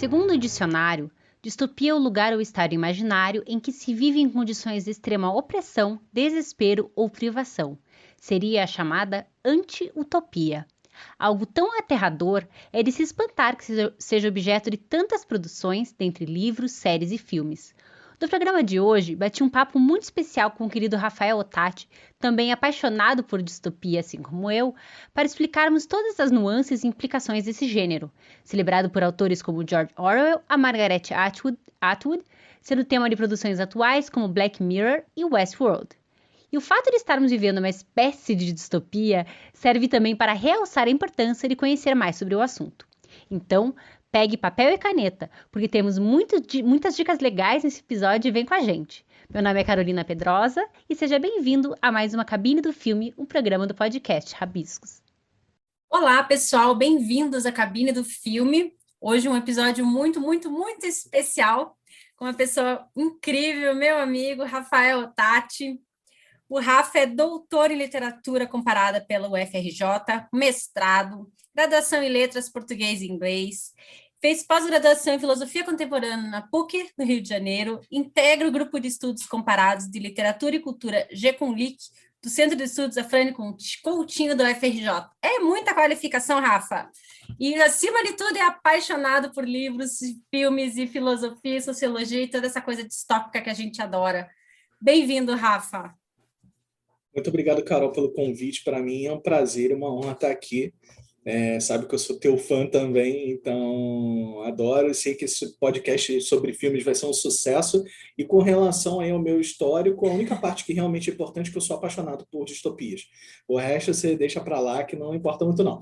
Segundo o dicionário, distopia é o lugar ou estado imaginário em que se vive em condições de extrema opressão, desespero ou privação. Seria a chamada anti-utopia. Algo tão aterrador é de se espantar que seja objeto de tantas produções, dentre livros, séries e filmes. No programa de hoje, bati um papo muito especial com o querido Rafael Ottati, também apaixonado por distopia, assim como eu, para explicarmos todas as nuances e implicações desse gênero, celebrado por autores como George Orwell a Margaret Atwood, sendo tema de produções atuais como Black Mirror e Westworld. E o fato de estarmos vivendo uma espécie de distopia serve também para realçar a importância de conhecer mais sobre o assunto. Então, pegue papel e caneta, porque temos muitas dicas legais nesse episódio e vem com a gente. Meu nome é Carolina Pedrosa e seja bem-vindo a mais uma Cabine do Filme, um programa do podcast Rabiscos. Olá, pessoal, bem-vindos à Cabine do Filme. Hoje um episódio muito especial com uma pessoa incrível, meu amigo Rafael Ottati. O Rafa é doutor em literatura comparada pela UFRJ, mestrado, graduação em letras português e inglês, fez pós-graduação em filosofia contemporânea na PUC, no Rio de Janeiro, integra o grupo de estudos comparados de literatura e cultura GECONLIC, do Centro de Estudos Afrânio Coutinho da UFRJ. É muita qualificação, Rafa. E, acima de tudo, é apaixonado por livros, filmes e filosofia, sociologia e toda essa coisa distópica que a gente adora. Bem-vindo, Rafa. Muito obrigado, Carol, pelo convite. Para mim é um prazer e uma honra estar aqui. Sabe que eu sou teu fã também, então adoro. Eu sei que esse podcast sobre filmes vai ser um sucesso. E com relação aí ao meu histórico, a única parte que realmente é importante é que eu sou apaixonado por distopias. O resto você deixa para lá, que não importa muito, não.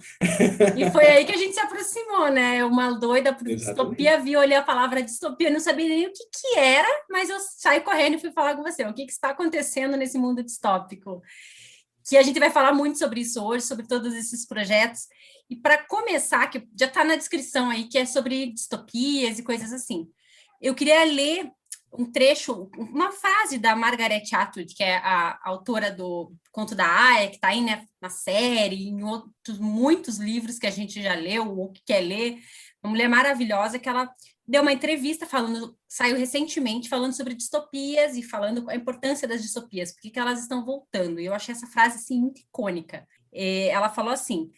E foi aí que a gente se aproximou, né? Uma doida por distopia, viu, olhei a palavra distopia, não sabia nem o que era, mas eu saí correndo e fui falar com você. O que está acontecendo nesse mundo distópico? Que a gente vai falar muito sobre isso hoje, sobre todos esses projetos. E para começar, que já está na descrição aí, que é sobre distopias e coisas assim. Eu queria ler um trecho, uma frase da Margaret Atwood, que é a autora do Conto da Aia, que está aí, né, na série, em outros muitos livros que a gente já leu ou que quer ler. Uma mulher maravilhosa que ela deu uma entrevista saiu recentemente falando sobre distopias e falando a importância das distopias, porque que elas estão voltando. E eu achei essa frase assim, muito icônica. Ela falou assim,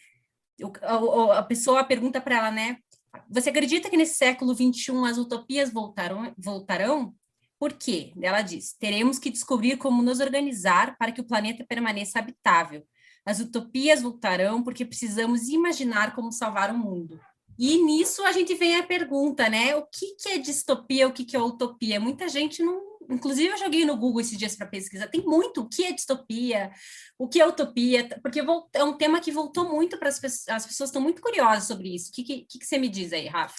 a pessoa pergunta para ela, né? Você acredita que nesse século XXI as utopias voltarão? Por quê? Ela diz, teremos que descobrir como nos organizar para que o planeta permaneça habitável. As utopias voltarão porque precisamos imaginar como salvar o mundo. E nisso a gente vem a pergunta, né? O que é distopia, o que é utopia? Muita gente não... Inclusive, eu joguei no Google esses dias para pesquisar. Tem muito o que é distopia, o que é utopia, porque é um tema que voltou muito para as pessoas estão muito curiosas sobre isso. O que você me diz aí, Rafa?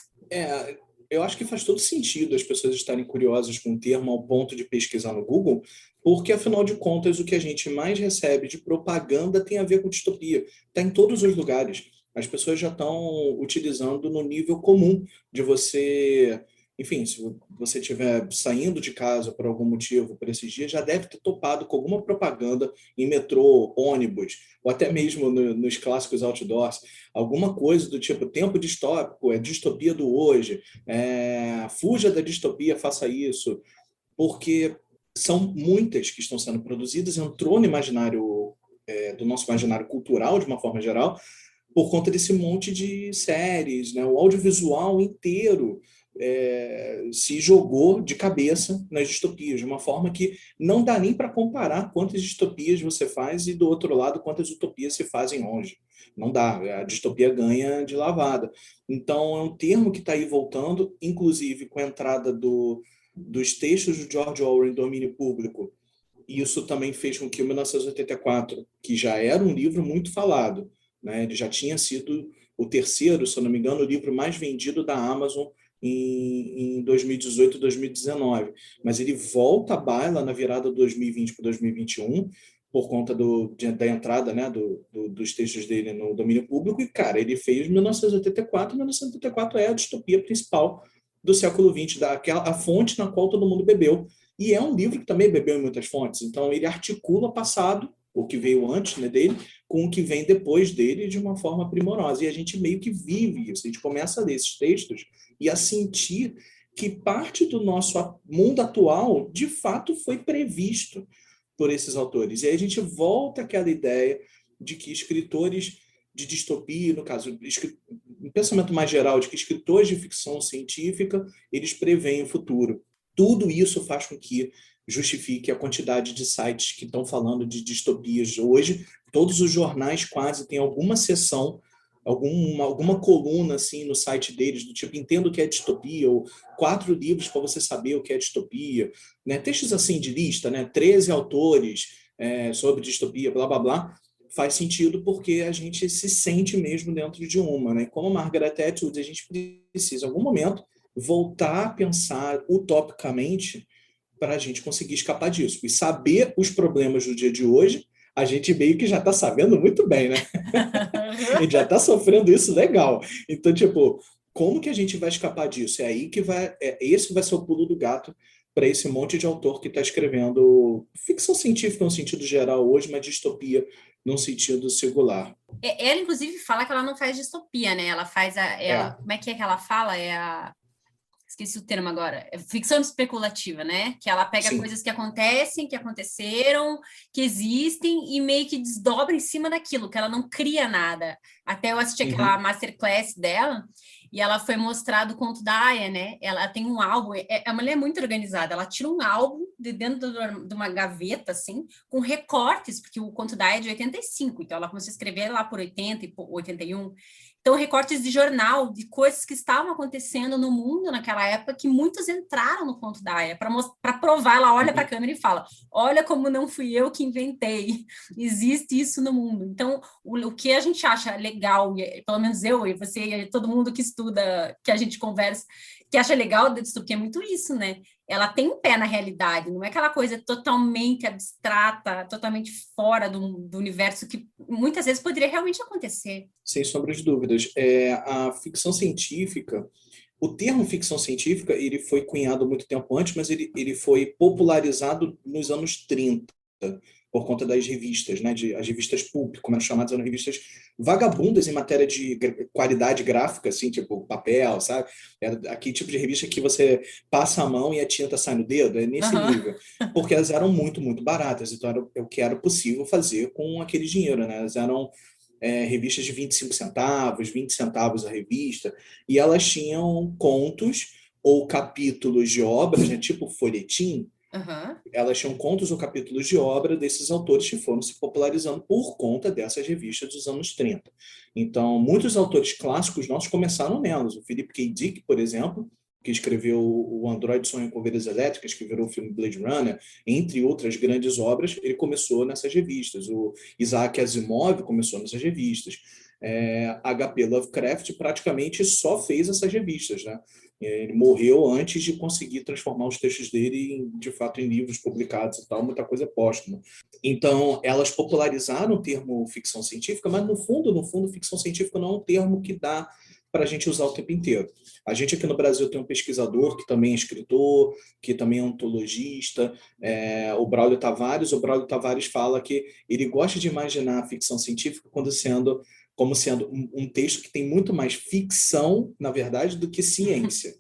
Eu acho que faz todo sentido as pessoas estarem curiosas com o termo ao ponto de pesquisar no Google, porque, afinal de contas, o que a gente mais recebe de propaganda tem a ver com distopia. Está em todos os lugares. As pessoas já estão utilizando no nível comum de você... Enfim, se você estiver saindo de casa por algum motivo por esses dias, já deve ter topado com alguma propaganda em metrô, ônibus, ou até mesmo nos clássicos outdoors, alguma coisa do tipo tempo distópico, é distopia do hoje, fuja da distopia, faça isso, porque são muitas que estão sendo produzidas, entrou no imaginário, do nosso imaginário cultural, de uma forma geral, por conta desse monte de séries, né? O audiovisual inteiro se jogou de cabeça nas distopias, de uma forma que não dá nem para comparar quantas distopias você faz e, do outro lado, quantas utopias se fazem hoje. Não dá, a distopia ganha de lavada. Então, é um termo que está aí voltando, inclusive com a entrada dos textos do George Orwell em domínio público. E isso também fez com que o 1984, que já era um livro muito falado, né? Ele já tinha sido o terceiro, se eu não me engano, o livro mais vendido da Amazon em 2018 e 2019. Mas ele volta à baila na virada de 2020 para 2021, por conta da entrada, né, dos textos dele no domínio público. E, cara, ele fez 1984, e 1984 é a distopia principal do século XX, a fonte na qual todo mundo bebeu. E é um livro que também bebeu em muitas fontes. Então, ele articula passado o que veio antes, né, dele, com o que vem depois dele de uma forma primorosa. E a gente meio que vive isso, a gente começa a ler esses textos e a sentir que parte do nosso mundo atual, de fato, foi previsto por esses autores. E aí a gente volta àquela ideia de que escritores de distopia, no caso, um pensamento mais geral de que escritores de ficção científica, eles preveem o futuro. Tudo isso faz com que justifique a quantidade de sites que estão falando de distopias hoje. Todos os jornais quase têm alguma seção, alguma coluna assim no site deles, do tipo, entendo o que é distopia, ou 4 livros para você saber o que é distopia, né? Textos assim de lista, né? 13 autores sobre distopia, blá, blá, blá. Faz sentido porque a gente se sente mesmo dentro de uma, né? Como Margaret Atwood, a gente precisa, em algum momento, voltar a pensar utopicamente para a gente conseguir escapar disso. E saber os problemas do dia de hoje, a gente meio que já está sabendo muito bem, né? A gente já está sofrendo isso legal. Então, tipo, como que a gente vai escapar disso? É aí que esse vai ser o pulo do gato para esse monte de autor que está escrevendo ficção científica no sentido geral hoje, mas distopia num sentido singular. Ela, inclusive, fala que ela não faz distopia, né? Ela faz como é que ela fala? Esqueci o termo agora, ficção especulativa, né? Que ela pega Sim. coisas que acontecem, que aconteceram, que existem e meio que desdobra em cima daquilo, que ela não cria nada. Até eu assisti aquela masterclass dela e ela foi mostrado o conto da Aya, né? Ela tem um álbum, a mulher é muito organizada, ela tira um álbum de dentro de uma gaveta, assim, com recortes, porque o conto da Aya é de 85, então ela começou a escrever lá por 80 e 81. Então, recortes de jornal, de coisas que estavam acontecendo no mundo naquela época, que muitos entraram no conto da Aya, para provar, ela olha para a câmera e fala, olha como não fui eu que inventei, existe isso no mundo. Então, o que a gente acha legal, pelo menos eu e você e todo mundo que estuda, que a gente conversa, que acha legal da distopia é muito isso, né? Ela tem um pé na realidade, não é aquela coisa totalmente abstrata, totalmente fora do universo que muitas vezes poderia realmente acontecer. Sem sombra de dúvidas. A ficção científica, o termo ficção científica, ele foi cunhado muito tempo antes, mas ele foi popularizado nos anos 30, por conta das revistas, né, as revistas pulp, como eram chamadas, eram revistas vagabundas em matéria de qualidade gráfica, assim, tipo papel, sabe? Era aquele tipo de revista que você passa a mão e a tinta sai no dedo, é nesse nível. Porque elas eram muito, muito baratas, então era o que era possível fazer com aquele dinheiro, né? Elas eram revistas de 25 centavos, 20 centavos a revista, e elas tinham contos ou capítulos de obras, né, tipo folhetim. Elas tinham contos ou capítulos de obra desses autores que foram se popularizando por conta dessas revistas dos anos 30. Então, muitos autores clássicos nossos começaram nelas. O Philip K. Dick, por exemplo, que escreveu O Android Sonha com Ovelhas Elétricas, que virou o filme Blade Runner, entre outras grandes obras, ele começou nessas revistas. O Isaac Asimov começou nessas revistas. H.P. Lovecraft praticamente só fez essas revistas, né? Ele morreu antes de conseguir transformar os textos dele, de fato, em livros publicados e tal, muita coisa póstuma. Então, elas popularizaram o termo ficção científica, mas, no fundo, ficção científica não é um termo que dá para a gente usar o tempo inteiro. A gente aqui no Brasil tem um pesquisador que também é escritor, que também é ontologista, o Braulio Tavares. O Braulio Tavares fala que ele gosta de imaginar a ficção científica como sendo um texto que tem muito mais ficção, na verdade, do que ciência.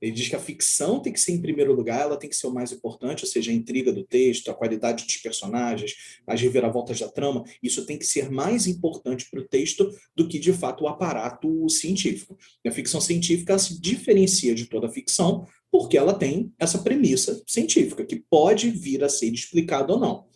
Ele diz que a ficção tem que ser em primeiro lugar, ela tem que ser o mais importante, ou seja, a intriga do texto, a qualidade dos personagens, as reviravoltas da trama, isso tem que ser mais importante para o texto do que, de fato, o aparato científico. E a ficção científica ela se diferencia de toda a ficção porque ela tem essa premissa científica, que pode vir a ser explicada ou não.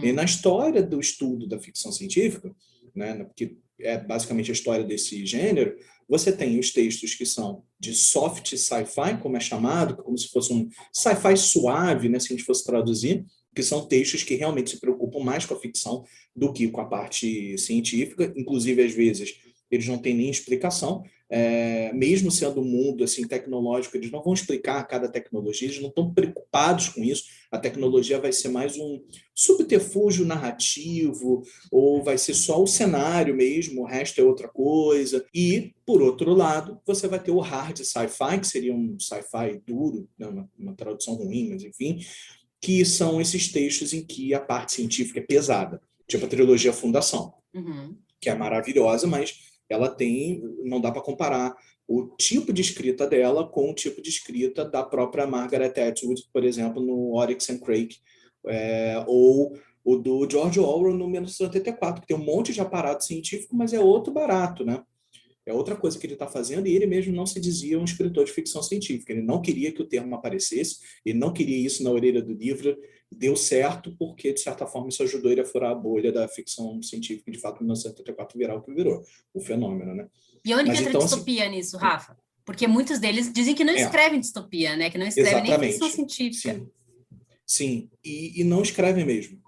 E na história do estudo da ficção científica, né, que é basicamente a história desse gênero, você tem os textos que são de soft sci-fi, como é chamado, como se fosse um sci-fi suave, né, se a gente fosse traduzir, que são textos que realmente se preocupam mais com a ficção do que com a parte científica, inclusive, às vezes, eles não têm nem explicação, mesmo sendo um mundo assim, tecnológico, eles não vão explicar cada tecnologia, eles não estão preocupados com isso, a tecnologia vai ser mais um subterfúgio narrativo, ou vai ser só o cenário mesmo, o resto é outra coisa. E, por outro lado, você vai ter o hard sci-fi, que seria um sci-fi duro, né, uma tradução ruim, mas enfim, que são esses textos em que a parte científica é pesada. Tipo a trilogia Fundação, Uhum. que é maravilhosa, mas ela tem, não dá para comparar o tipo de escrita dela com o tipo de escrita da própria Margaret Atwood, por exemplo, no Oryx and Crake, ou o do George Orwell no 1984, que tem um monte de aparato científico, mas é outro barato, né? É outra coisa que ele está fazendo, e ele mesmo não se dizia um escritor de ficção científica. Ele não queria que o termo aparecesse, ele não queria isso na orelha do livro. Deu certo porque, de certa forma, isso ajudou ele a furar a bolha da ficção científica, e, de fato, em 1974 virar o que virou, o fenômeno, né? E onde que Mas entra a então, assim, distopia nisso, Rafa? Porque muitos deles dizem que não escrevem distopia, né? Que não escrevem nem ficção exatamente, científica. sim, sim, e não escreve mesmo.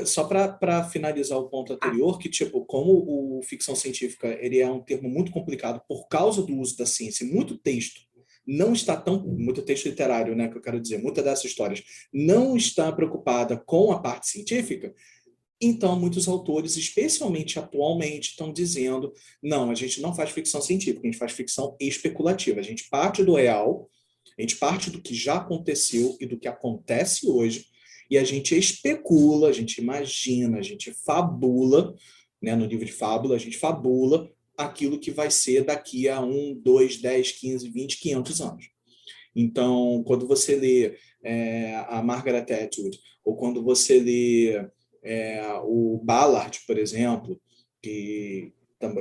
Só para finalizar o ponto anterior, que tipo, como o ficção científica ele é um termo muito complicado por causa do uso da ciência, muito texto não está tão, muito texto literário, né, que eu quero dizer, muitas dessas histórias não está preocupada com a parte científica, então muitos autores, especialmente atualmente, estão dizendo, não, a gente não faz ficção científica, a gente faz ficção especulativa, a gente parte do real, a gente parte do que já aconteceu e do que acontece hoje, e a gente especula, a gente imagina, a gente fabula, né, no nível de fábula, a gente fabula aquilo que vai ser daqui a 1, 2, 10, 15, 20, 500 anos. Então, quando você lê a Margaret Atwood, ou quando você lê o Ballard, por exemplo, que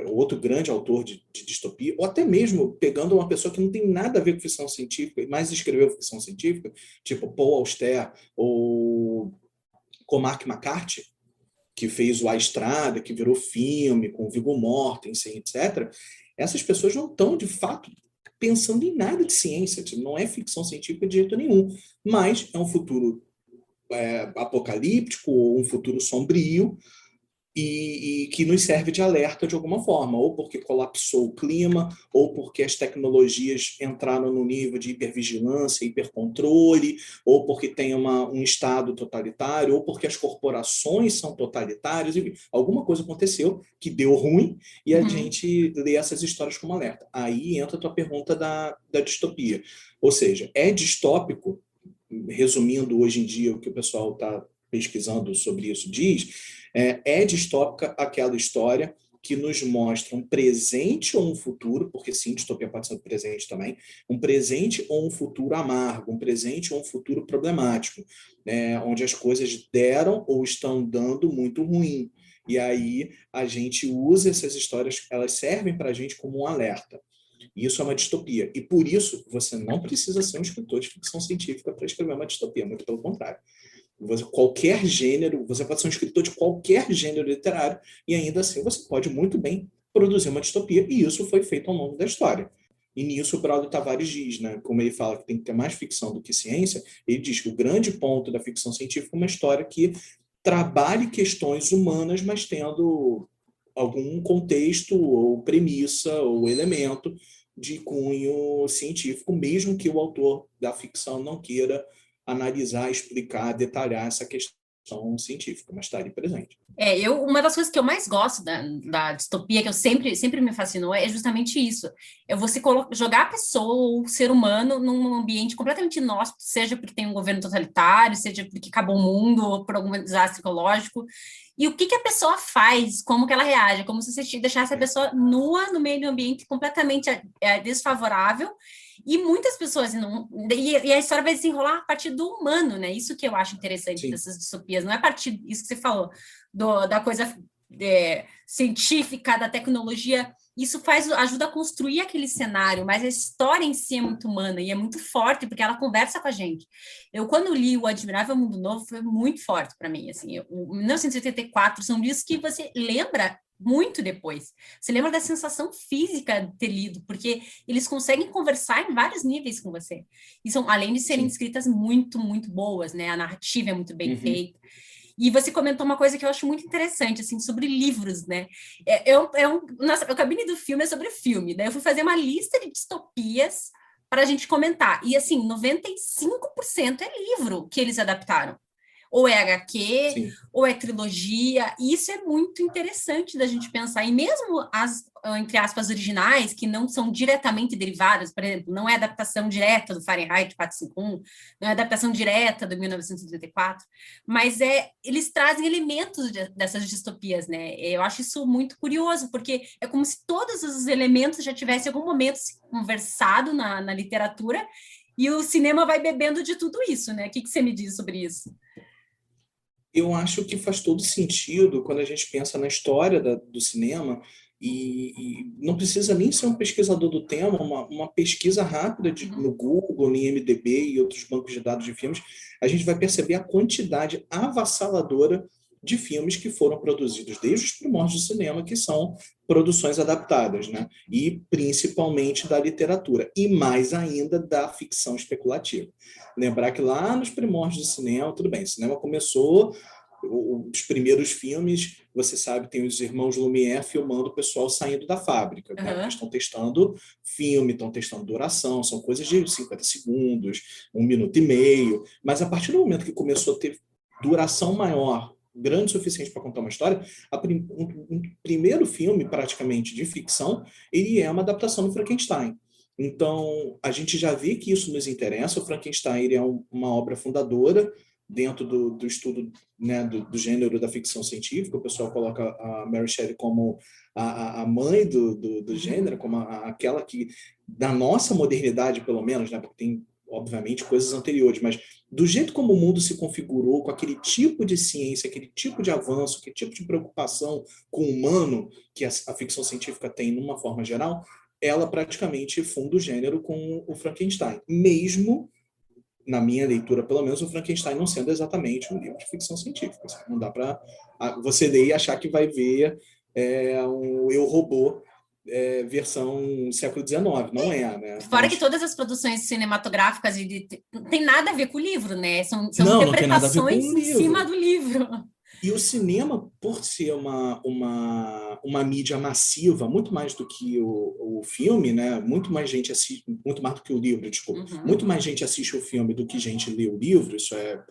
outro grande autor de distopia, ou até mesmo pegando uma pessoa que não tem nada a ver com ficção científica, mas escreveu ficção científica, tipo Paul Auster ou Cormac McCarthy, que fez o A Estrada, que virou filme, com Viggo Mortensen, etc., essas pessoas não estão, de fato, pensando em nada de ciência, tipo, não é ficção científica de jeito nenhum, mas é um futuro apocalíptico, ou um futuro sombrio, e que nos serve de alerta de alguma forma, ou porque colapsou o clima, ou porque as tecnologias entraram no nível de hipervigilância, hipercontrole, ou porque tem um Estado totalitário, ou porque as corporações são totalitárias, enfim, alguma coisa aconteceu que deu ruim e a gente lê essas histórias como alerta. Aí entra a tua pergunta da distopia. Ou seja, é distópico, resumindo hoje em dia o que o pessoal está pesquisando sobre isso diz, é distópica aquela história que nos mostra um presente ou um futuro, porque sim, distopia pode ser um presente também, um presente ou um futuro amargo, um presente ou um futuro problemático, onde as coisas deram ou estão dando muito ruim. E aí a gente usa essas histórias, elas servem para a gente como um alerta. Isso é uma distopia. E por isso, você não precisa ser um escritor de ficção científica para escrever uma distopia, muito pelo contrário. Qualquer gênero, você pode ser um escritor de qualquer gênero literário e ainda assim você pode muito bem produzir uma distopia, e isso foi feito ao longo da história. E nisso o Braulio Tavares diz, né, como ele fala que tem que ter mais ficção do que ciência, ele diz que o grande ponto da ficção científica é uma história que trabalhe questões humanas, mas tendo algum contexto ou premissa ou elemento de cunho científico, mesmo que o autor da ficção não queira analisar, explicar, detalhar essa questão científica, mas está ali presente. Uma das coisas que eu mais gosto da distopia, que eu sempre me fascinou, é justamente isso. É você jogar a pessoa, ou o ser humano, num ambiente completamente inóspito, seja porque tem um governo totalitário, seja porque acabou o mundo, ou por algum desastre ecológico. E o que a pessoa faz, como que ela reage, como se você deixasse a pessoa nua no meio de um ambiente completamente desfavorável. E muitas pessoas não. E a história vai desenrolar a partir do humano, né? Isso que eu acho interessante Sim. dessas distopias, não é a partir disso que você falou, da coisa científica, da tecnologia. Isso ajuda a construir aquele cenário, mas a história em si é muito humana e é muito forte, porque ela conversa com a gente. Eu, quando li O Admirável Mundo Novo, foi muito forte para mim. Assim, o 1984 são livros que você lembra muito depois. Você lembra da sensação física de ter lido, porque eles conseguem conversar em vários níveis com você. E são, além de serem escritas muito, muito boas, né? A narrativa é muito bem feita. E você comentou uma coisa que eu acho muito interessante, assim, sobre livros, né? Nossa, a cabine do filme é sobre filme, né? Eu fui fazer uma lista de distopias para a gente comentar. E, assim, 95% é livro que eles adaptaram. ou é HQ, Sim. ou é trilogia, e isso é muito interessante da gente pensar, e mesmo as, entre aspas, originais, que não são diretamente derivadas, por exemplo, não é adaptação direta do Fahrenheit 451, não é adaptação direta do 1984, mas eles trazem elementos dessas distopias, né? Eu acho isso muito curioso, porque é como se todos os elementos já tivessem em algum momento se conversado na literatura, e o cinema vai bebendo de tudo isso, né? O que você me diz sobre isso? Eu acho que faz todo sentido quando a gente pensa na história do cinema, e não precisa nem ser um pesquisador do tema, uma pesquisa rápida no Google, no IMDb e outros bancos de dados de filmes, a gente vai perceber a quantidade avassaladora de filmes que foram produzidos desde os primórdios do cinema, que são produções adaptadas, né? E principalmente da literatura, e mais ainda da ficção especulativa. Lembrar que lá nos primórdios do cinema, tudo bem, o cinema começou, os primeiros filmes, você sabe, tem os irmãos Lumière filmando o pessoal saindo da fábrica, né? Eles estão testando filme, estão testando duração, são coisas de 50 segundos, 1 minuto e meio, mas a partir do momento que começou a ter duração maior, grande o suficiente para contar uma história, um primeiro filme, praticamente, de ficção, ele é uma adaptação do Frankenstein. Então, a gente já vê que isso nos interessa. O Frankenstein ele é uma obra fundadora dentro do estudo, né, do gênero da ficção científica. O pessoal coloca a Mary Shelley como a mãe do gênero, como aquela que, da nossa modernidade, pelo menos, né, porque tem, obviamente, coisas anteriores, mas do jeito como o mundo se configurou, com aquele tipo de ciência, aquele tipo de avanço, aquele tipo de preocupação com o humano que a ficção científica tem, numa forma geral, ela praticamente funda o gênero com o Frankenstein. Mesmo, na minha leitura, pelo menos, o Frankenstein não sendo exatamente um livro de ficção científica. Não dá para você ler e achar que vai ver um Eu, Robô, versão século XIX. Não é, né? Fora que todas as produções cinematográficas não tem nada a ver com o livro, né? São não tem nada a ver com interpretações o em livro. cima do livro. E o cinema, por ser uma mídia massiva, muito mais do que o filme, né? Muito mais gente assiste, muito mais do que o livro, desculpa. Muito mais gente assiste o filme do que gente lê o livro. Isso é,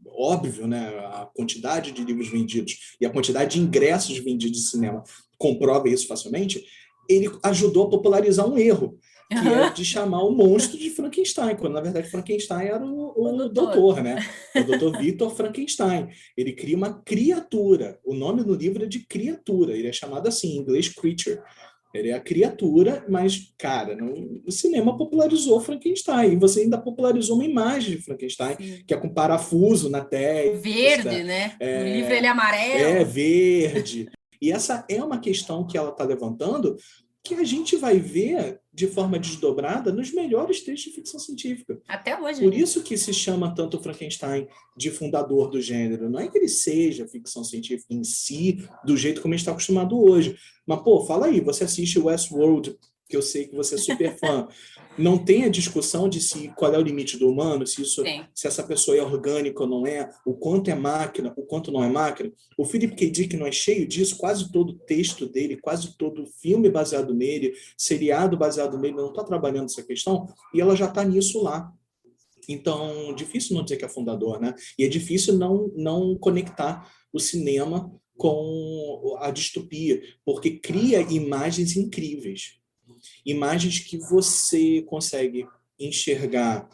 óbvio, né? A quantidade de livros vendidos e a quantidade de ingressos vendidos de cinema comprova isso facilmente. Ele ajudou a popularizar um erro, que é de chamar o monstro de Frankenstein, quando na verdade Frankenstein era o doutor, né? O doutor Victor Frankenstein. Ele cria uma criatura. O nome do livro é de criatura. Ele é chamado assim, em inglês, creature. Ele é a criatura, mas, cara, o cinema popularizou Frankenstein. E você ainda popularizou uma imagem de Frankenstein, que é com parafuso na testa. Verde, né? No livro ele é amarelo. É, verde. E essa é uma questão que ela está levantando, que a gente vai ver de forma desdobrada nos melhores textos de ficção científica. Até hoje. Por isso que se chama tanto Frankenstein de fundador do gênero. Não é que ele seja ficção científica em si, do jeito como a gente está acostumado hoje. Mas, fala aí, você assiste Westworld, que eu sei que você é super fã. Não tem a discussão de qual é o limite do humano, se essa pessoa é orgânica ou não é, o quanto é máquina, o quanto não é máquina. O Philip K. Dick não é cheio disso, quase todo o texto dele, quase todo filme baseado nele, seriado baseado nele, não está trabalhando essa questão, e ela já está nisso lá. Então, difícil não dizer que é fundador, né? E é difícil não conectar o cinema com a distopia, porque cria imagens incríveis. Imagens que você consegue enxergar,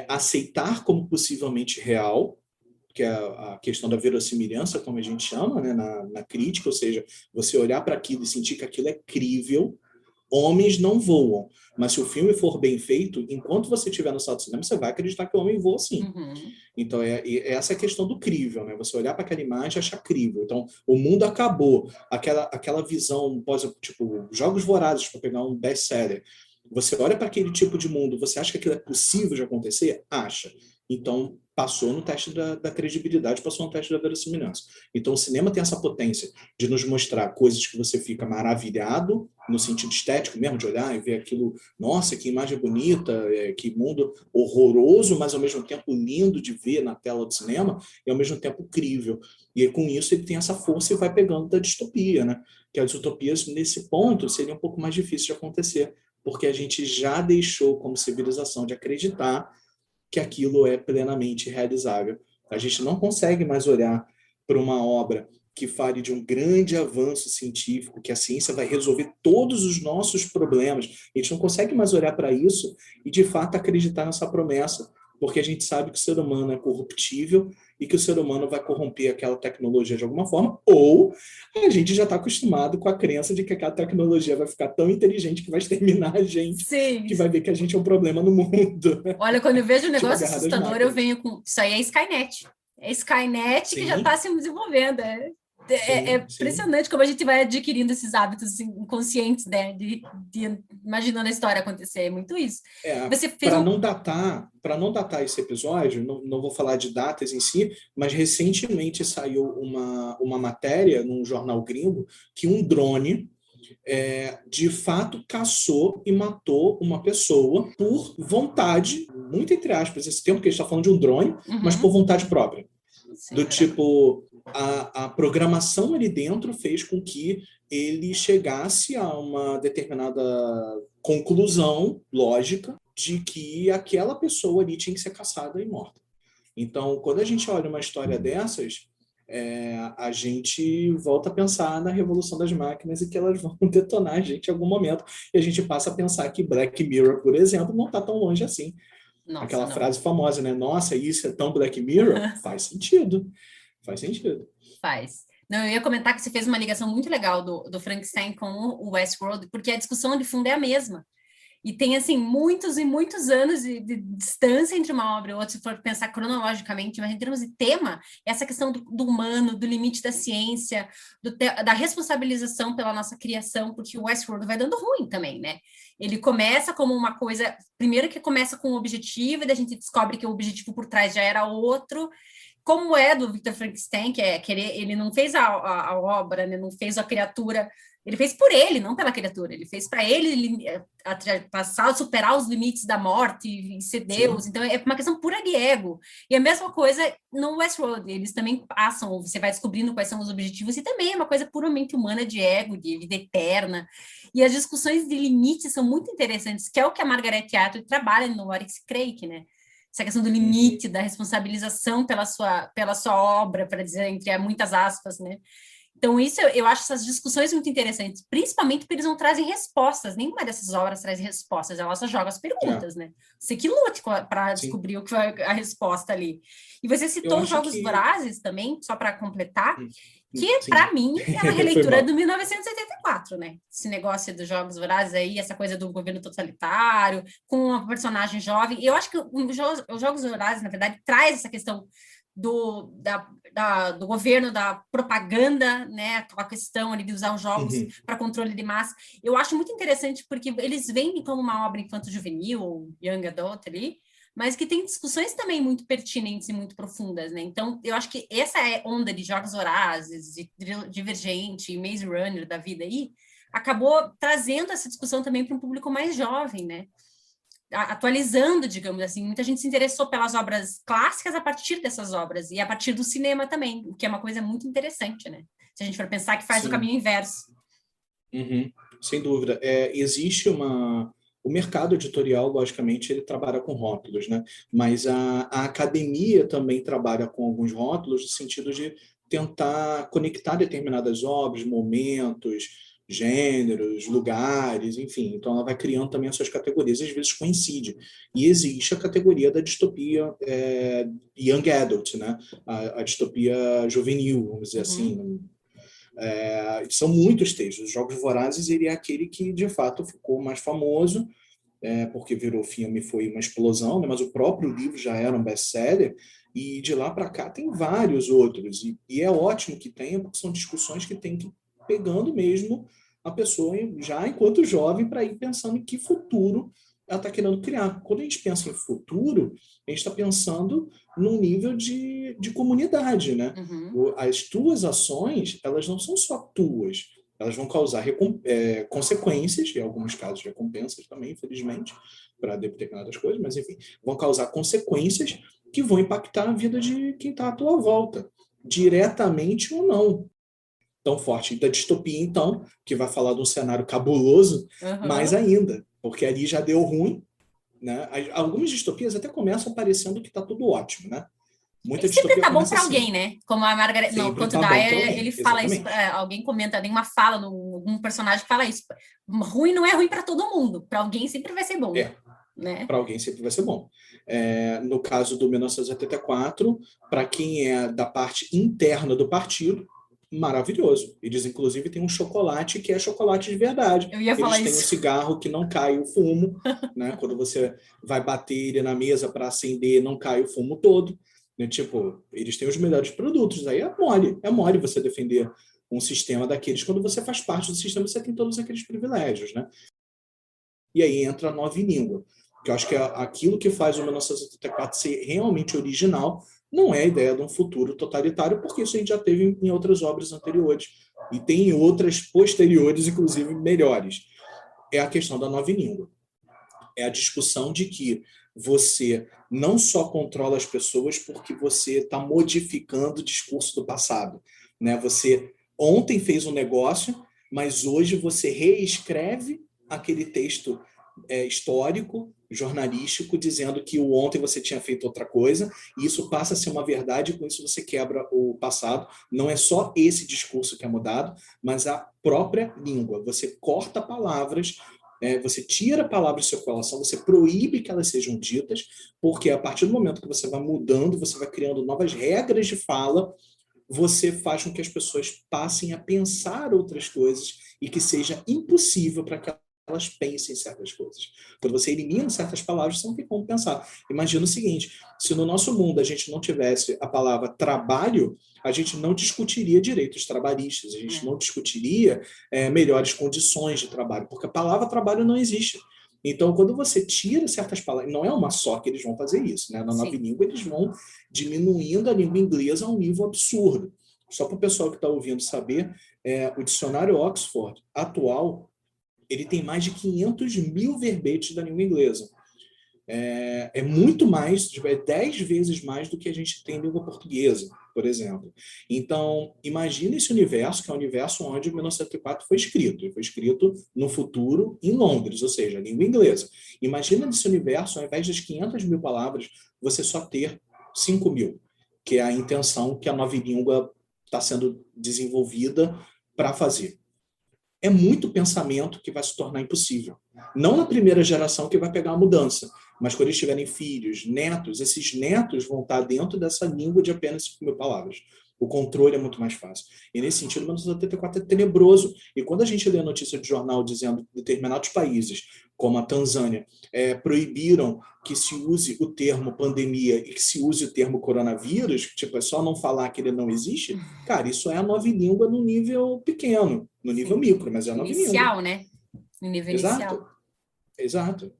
aceitar como possivelmente real, que é a questão da verossimilhança, como a gente chama, né, na crítica, ou seja, você olhar para aquilo e sentir que aquilo é crível. Homens não voam, mas se o filme for bem feito, enquanto você estiver no sala de cinema, você vai acreditar que o homem voa sim. Então, essa é a questão do crível, né? Você olhar para aquela imagem e achar crível. Então, o mundo acabou. Aquela visão, tipo, Jogos Vorazes, para pegar um best-seller. Você olha para aquele tipo de mundo, você acha que aquilo é possível de acontecer? Acha. Então, passou no teste da credibilidade, passou no teste da verossimilhança. Então, o cinema tem essa potência de nos mostrar coisas que você fica maravilhado, no sentido estético mesmo, de olhar e ver aquilo, nossa, que imagem bonita, que mundo horroroso, mas ao mesmo tempo lindo de ver na tela do cinema, e ao mesmo tempo crível. E com isso ele tem essa força e vai pegando da distopia, né? Que as utopias, nesse ponto, seriam um pouco mais difíceis de acontecer, porque a gente já deixou como civilização de acreditar que aquilo é plenamente realizável, A gente não consegue mais olhar para uma obra que fale de um grande avanço científico, que a ciência vai resolver todos os nossos problemas. A gente não consegue mais olhar para isso e, de fato, acreditar nessa promessa, porque a gente sabe que o ser humano é corruptível e que o ser humano vai corromper aquela tecnologia de alguma forma, ou a gente já está acostumado com a crença de que aquela tecnologia vai ficar tão inteligente que vai exterminar a gente, Sim. que vai ver que a gente é um problema no mundo. Olha, quando eu vejo um Tipo a negócio Guerra das assustador, eu Máquinas. venho com... Isso aí é Skynet. É Skynet que já Sim. está se desenvolvendo. É Sim. impressionante como a gente vai adquirindo esses hábitos inconscientes, né? De imaginando a história acontecer. É muito isso. Você fez Para não datar esse episódio, não vou falar de datas em si, mas recentemente saiu uma matéria num jornal gringo que um drone de fato caçou e matou uma pessoa por vontade, muito entre aspas, esse termo que a gente está falando de um drone, mas por vontade própria. Sim, Do tipo, a programação ali dentro fez com que ele chegasse a uma determinada conclusão lógica de que aquela pessoa ali tinha que ser caçada e morta. Então, quando a gente olha uma história dessas, a gente volta a pensar na revolução das máquinas e que elas vão detonar a gente em algum momento. E a gente passa a pensar que Black Mirror, por exemplo, não está tão longe assim. Nossa, aquela não. frase famosa, né? Nossa, isso é tão Black Mirror? Faz sentido. Faz sentido. Faz. Não, eu ia comentar que você fez uma ligação muito legal do Frankenstein com o Westworld, porque a discussão de fundo é a mesma. E tem, assim, muitos e muitos anos de distância entre uma obra e outra, se for pensar cronologicamente, mas em termos de tema, essa questão do humano, do limite da ciência, da responsabilização pela nossa criação, porque o Westworld vai dando ruim também, né? Ele começa como uma coisa, primeiro que começa com um objetivo, e daí a gente descobre que o objetivo por trás já era outro, como é do Victor Frankenstein, que ele não fez a obra, né? Não fez a criatura, ele fez por ele, não pela criatura, ele fez para ele passar, superar os limites da morte e ser Deus. Sim. Então é uma questão pura de ego. E a mesma coisa no Westworld, eles também passam, você vai descobrindo quais são os objetivos, e também é uma coisa puramente humana de ego, de vida eterna. E as discussões de limites são muito interessantes, que é o que a Margaret Atwood trabalha no Oryx Crake, né? Essa questão do limite, da responsabilização pela sua obra, para dizer entre muitas aspas, né? Então, isso eu acho essas discussões muito interessantes, principalmente porque eles não trazem respostas, nenhuma dessas obras traz respostas, ela só joga as perguntas, né? Você que lute para descobrir o que vai a resposta ali. E você citou os Jogos Vorazes também, só para completar, que para mim é uma releitura do 1984, né? Esse negócio dos Jogos Vorazes aí, essa coisa do governo totalitário, com uma personagem jovem. E eu acho que os Jogos Vorazes, na verdade, traz essa questão do governo, da propaganda, né, aquela questão ali de usar os jogos para controle de massa. Eu acho muito interessante porque eles vendem como uma obra infanto-juvenil ou young adult ali, mas que tem discussões também muito pertinentes e muito profundas, né? Então, eu acho que essa onda de Jogos Vorazes, de Divergente, Maze Runner da vida aí, acabou trazendo essa discussão também para um público mais jovem, né? Atualizando, digamos assim. Muita gente se interessou pelas obras clássicas a partir dessas obras e a partir do cinema também, o que é uma coisa muito interessante, né? Se a gente for pensar que faz o caminho inverso. Sem dúvida. Existe o mercado editorial, logicamente, ele trabalha com rótulos, né? Mas a academia também trabalha com alguns rótulos no sentido de tentar conectar determinadas obras, momentos, gêneros, lugares, enfim. Então, ela vai criando também as suas categorias, às vezes coincide. E existe a categoria da distopia young adult, né? A distopia juvenil, vamos dizer assim. São muitos textos. Os Jogos Vorazes, ele é aquele que, de fato, ficou mais famoso, porque virou filme, foi uma explosão, né? Mas o próprio livro já era um best-seller, e de lá para cá tem vários outros. E é ótimo que tenha, porque são discussões que tem que pegando mesmo a pessoa já enquanto jovem para ir pensando em que futuro ela está querendo criar. Quando a gente pensa em futuro, a gente está pensando num nível de comunidade, né? As tuas ações, elas não são só tuas, elas vão causar consequências, em alguns casos recompensas também, infelizmente, para determinadas coisas, mas enfim, vão causar consequências que vão impactar a vida de quem está à tua volta, diretamente ou não. Tão forte. E da distopia, então, que vai falar de um cenário cabuloso, mais ainda, porque ali já deu ruim, né? Algumas distopias até começam parecendo que está tudo ótimo, né? Muita sempre distopia tá bom começa para assim. alguém, né? Como a Margaret, no Sempre Conto tá da bom pra Aya, alguém, ele fala isso, exatamente. alguém comenta, tem uma fala, algum personagem que fala isso. Ruim não é ruim para todo mundo, para alguém sempre vai ser bom, É, né? para alguém sempre vai ser bom. No caso do 1984, para quem é da parte interna do partido, maravilhoso. Eles, inclusive, têm um chocolate que é chocolate de verdade. Eu ia falar Eles têm um isso. cigarro que não cai o fumo, né? Quando você vai bater ele na mesa para acender, não cai o fumo todo. Né? Tipo, eles têm os melhores produtos. Aí é mole você defender um sistema daqueles. Quando você faz parte do sistema, você tem todos aqueles privilégios, né? E aí entra a nova língua, que eu acho que é aquilo que faz o 1984 ser realmente original não é a ideia de um futuro totalitário, porque isso a gente já teve em outras obras anteriores, e tem em outras posteriores, inclusive, melhores. É a questão da nova língua. É a discussão de que você não só controla as pessoas porque você está modificando o discurso do passado. Né? Você ontem fez um negócio, mas hoje você reescreve aquele texto histórico, jornalístico, dizendo que o ontem você tinha feito outra coisa, e isso passa a ser uma verdade, e com isso você quebra o passado. Não é só esse discurso que é mudado, mas a própria língua. Você corta palavras, você tira palavras de circulação, você proíbe que elas sejam ditas, porque a partir do momento que você vai mudando, você vai criando novas regras de fala, você faz com que as pessoas passem a pensar outras coisas e que seja impossível para que elas pensem certas coisas. Quando você elimina certas palavras, você não tem como pensar. Imagina o seguinte, se no nosso mundo a gente não tivesse a palavra trabalho, a gente não discutiria direitos trabalhistas, a gente não discutiria melhores condições de trabalho, porque a palavra trabalho não existe. Então, quando você tira certas palavras, não é uma só que eles vão fazer isso, né? Na nova língua, eles vão diminuindo a língua inglesa a um nível absurdo. Só para o pessoal que está ouvindo saber, o dicionário Oxford atual, ele tem mais de 500 mil verbetes da língua inglesa. É muito mais, é 10 vezes mais do que a gente tem em língua portuguesa, por exemplo. Então, imagine esse universo, que é o universo onde o 1904 foi escrito. E foi escrito no futuro em Londres, ou seja, a língua inglesa. Imagina nesse universo, ao invés das 500 mil palavras, você só ter 5 mil, que é a intenção que a nova língua está sendo desenvolvida para fazer. É muito pensamento que vai se tornar impossível. Não na primeira geração que vai pegar a mudança, mas quando eles tiverem filhos, netos, esses netos vão estar dentro dessa língua de apenas 5 mil palavras. O controle é muito mais fácil. E nesse sentido, o 1984 é tenebroso. E quando a gente lê a notícia de jornal dizendo que determinados países, como a Tanzânia, proibiram que se use o termo pandemia e que se use o termo coronavírus, tipo, é só não falar que ele não existe, cara, isso é a nova língua no nível pequeno, no nível micro, mas é a nova língua. Inicial, né? No nível inicial. Exato.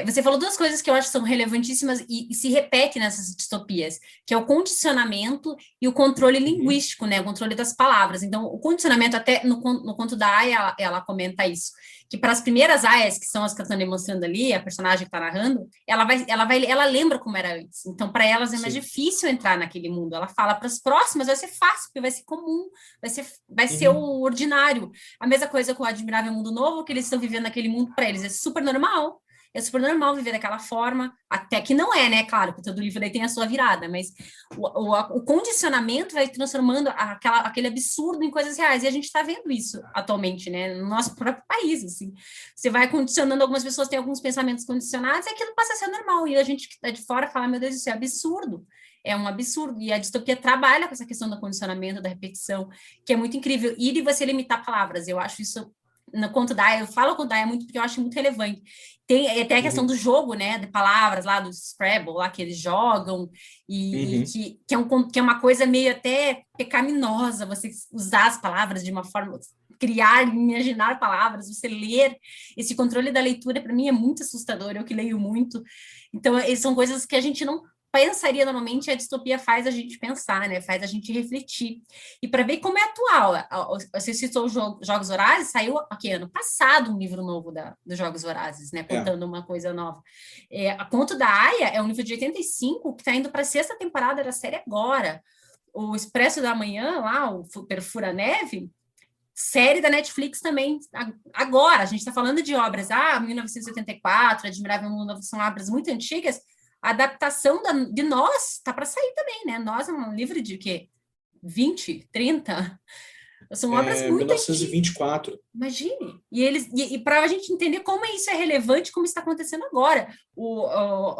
Você falou duas coisas que eu acho que são relevantíssimas e se repetem nessas distopias, que é o condicionamento e o controle linguístico, né? O controle das palavras. Então, o condicionamento, até no Conto da Aya, ela comenta isso, que para as primeiras Ayas, que são as que estão demonstrando ali, a personagem que está narrando, ela lembra como era antes. Então, para elas é mais difícil entrar naquele mundo. Ela fala para as próximas, vai ser fácil, porque vai ser comum, vai ser o ordinário. A mesma coisa com o Admirável Mundo Novo, que eles estão vivendo naquele mundo, para eles é super normal. É super normal viver daquela forma, até que não é, né? Claro, porque todo livro aí tem a sua virada, mas o condicionamento vai transformando aquele absurdo em coisas reais. E a gente está vendo isso atualmente, né? No nosso próprio país, assim. Você vai condicionando, algumas pessoas têm alguns pensamentos condicionados e aquilo passa a ser normal. E a gente que está de fora fala, meu Deus, isso é absurdo. É um absurdo. E a distopia trabalha com essa questão do condicionamento, da repetição, que é muito incrível. E de você limitar palavras. Eu acho isso... No Conto da Aya, eu falo Conto da Aya muito porque eu acho muito relevante. Tem até a questão do jogo, né, de palavras lá, do Scrabble, lá que eles jogam, e que é uma coisa meio até pecaminosa, você usar as palavras de uma forma, criar, imaginar palavras, você ler, esse controle da leitura, para mim, é muito assustador, eu que leio muito. Então, são coisas que a gente não pensaria normalmente, a distopia faz a gente pensar, né? Faz a gente refletir. E para ver como é atual, você citou os Jogos Vorazes, saiu aqui ano passado um livro novo dos Jogos Vorazes, né? Contando uma coisa nova. A Conto da Aya é um livro de 85 que está indo para a 6ª temporada da série agora. O Expresso da Manhã, lá, o Perfura Neve, série da Netflix também, agora, a gente está falando de obras, 1984, Admirável Mundo Novo, são obras muito antigas. a adaptação de Nós tá para sair também, né? Nós é um livro de quê? 20, 30? São obras muito 1924. Imagine. E para a gente entender como isso é relevante, como está acontecendo agora. O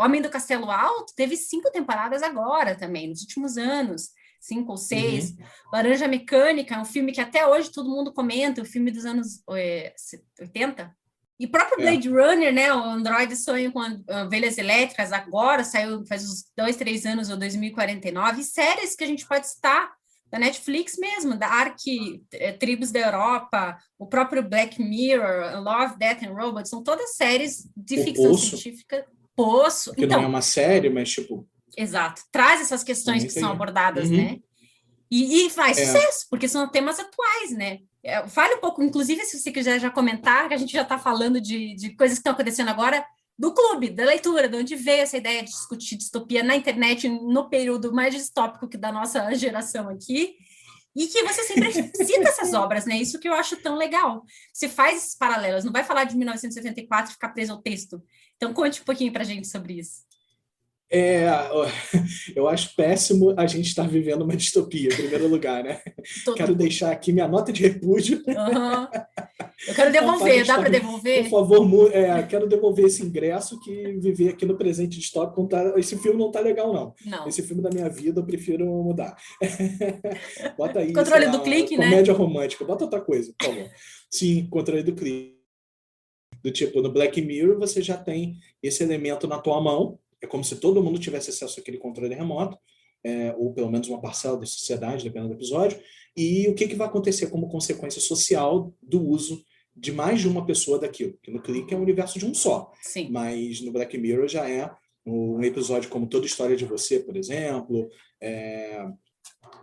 Homem do Castelo Alto teve 5 temporadas agora também, nos últimos anos. 5 ou 6. Uhum. Laranja Mecânica, um filme que até hoje todo mundo comenta, o filme dos anos 80. E próprio Blade Runner, né? O Android Sonho com Ovelhas Elétricas, agora saiu faz uns 2, 3 anos, ou 2049. E séries que a gente pode citar da Netflix mesmo, da Tribos da Europa, o próprio Black Mirror, Love, Death and Robots, são todas séries de ficção científica. Poço. Que então, não é uma série, mas tipo... Exato. Traz essas questões que são abordadas, né? E faz sucesso, porque são temas atuais, né? Fale um pouco, inclusive, se você quiser já comentar, que a gente já está falando de coisas que estão acontecendo agora, do clube, da leitura, de onde veio essa ideia de discutir distopia na internet no período mais distópico que da nossa geração aqui, e que você sempre cita essas obras, né? Isso que eu acho tão legal. Você faz esses paralelos, não vai falar de 1974 e ficar preso ao texto. Então, conte um pouquinho para a gente sobre isso. Eu acho péssimo a gente estar vivendo uma distopia, em primeiro lugar, né? Quero deixar aqui minha nota de repúdio. Eu quero devolver, dá para devolver? Por favor, quero devolver esse ingresso, que viver aqui no presente distópico, esse filme não tá legal, não. Esse filme da minha vida eu prefiro mudar. Bota aí, controle do clique, né? Comédia romântica, bota outra coisa, por favor. Sim, controle do clique. Do tipo, no Black Mirror você já tem esse elemento na tua mão. É como se todo mundo tivesse acesso àquele controle remoto, ou pelo menos uma parcela da sociedade, dependendo do episódio. E o que vai acontecer como consequência social do uso de mais de uma pessoa daquilo? Porque no Clique é um universo de um só. Sim. Mas no Black Mirror já é um episódio como Toda História de Você, por exemplo,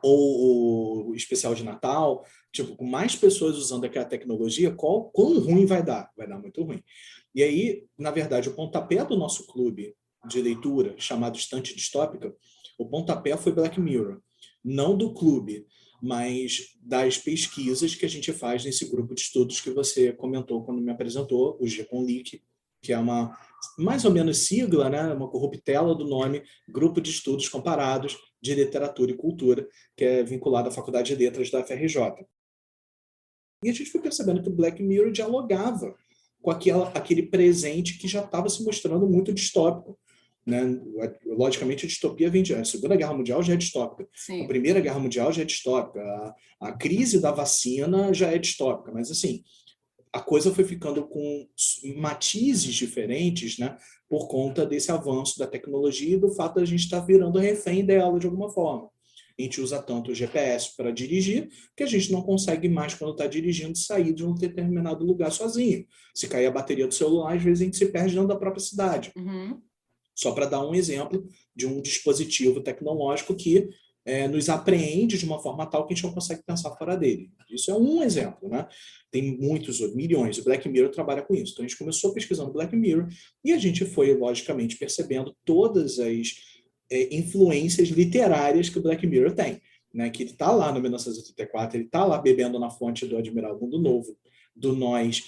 ou o especial de Natal. Tipo, com mais pessoas usando aquela tecnologia, quão ruim vai dar? Vai dar muito ruim. E aí, na verdade, o pontapé do nosso clube de leitura, chamado Estante Distópica, o pontapé foi Black Mirror. Não do clube, mas das pesquisas que a gente faz nesse grupo de estudos que você comentou quando me apresentou, o GConLeak, que é uma, mais ou menos sigla, né? Uma corruptela do nome Grupo de Estudos Comparados de Literatura e Cultura, que é vinculado à Faculdade de Letras da UFRJ. E a gente foi percebendo que o Black Mirror dialogava com aquele presente que já estava se mostrando muito distópico. Né? Logicamente, a distopia vem a Segunda Guerra Mundial já é distópica. Sim. A Primeira Guerra Mundial já é distópica. A crise da vacina já é distópica. Mas, assim, a coisa foi ficando com matizes diferentes, né? Por conta desse avanço da tecnologia e do fato de a gente estar virando refém dela de alguma forma. A gente usa tanto o GPS para dirigir, que a gente não consegue mais, quando está dirigindo, sair de um determinado lugar sozinho. Se cair a bateria do celular, às vezes a gente se perde dentro da própria cidade. Só para dar um exemplo de um dispositivo tecnológico que nos apreende de uma forma tal que a gente não consegue pensar fora dele. Isso é um exemplo, né? Tem muitos, milhões. O Black Mirror trabalha com isso. Então, a gente começou pesquisando Black Mirror e a gente foi, logicamente, percebendo todas as influências literárias que o Black Mirror tem. Né? Que ele está lá no 1984, ele está lá bebendo na fonte do Admiral Mundo Novo, do Nós.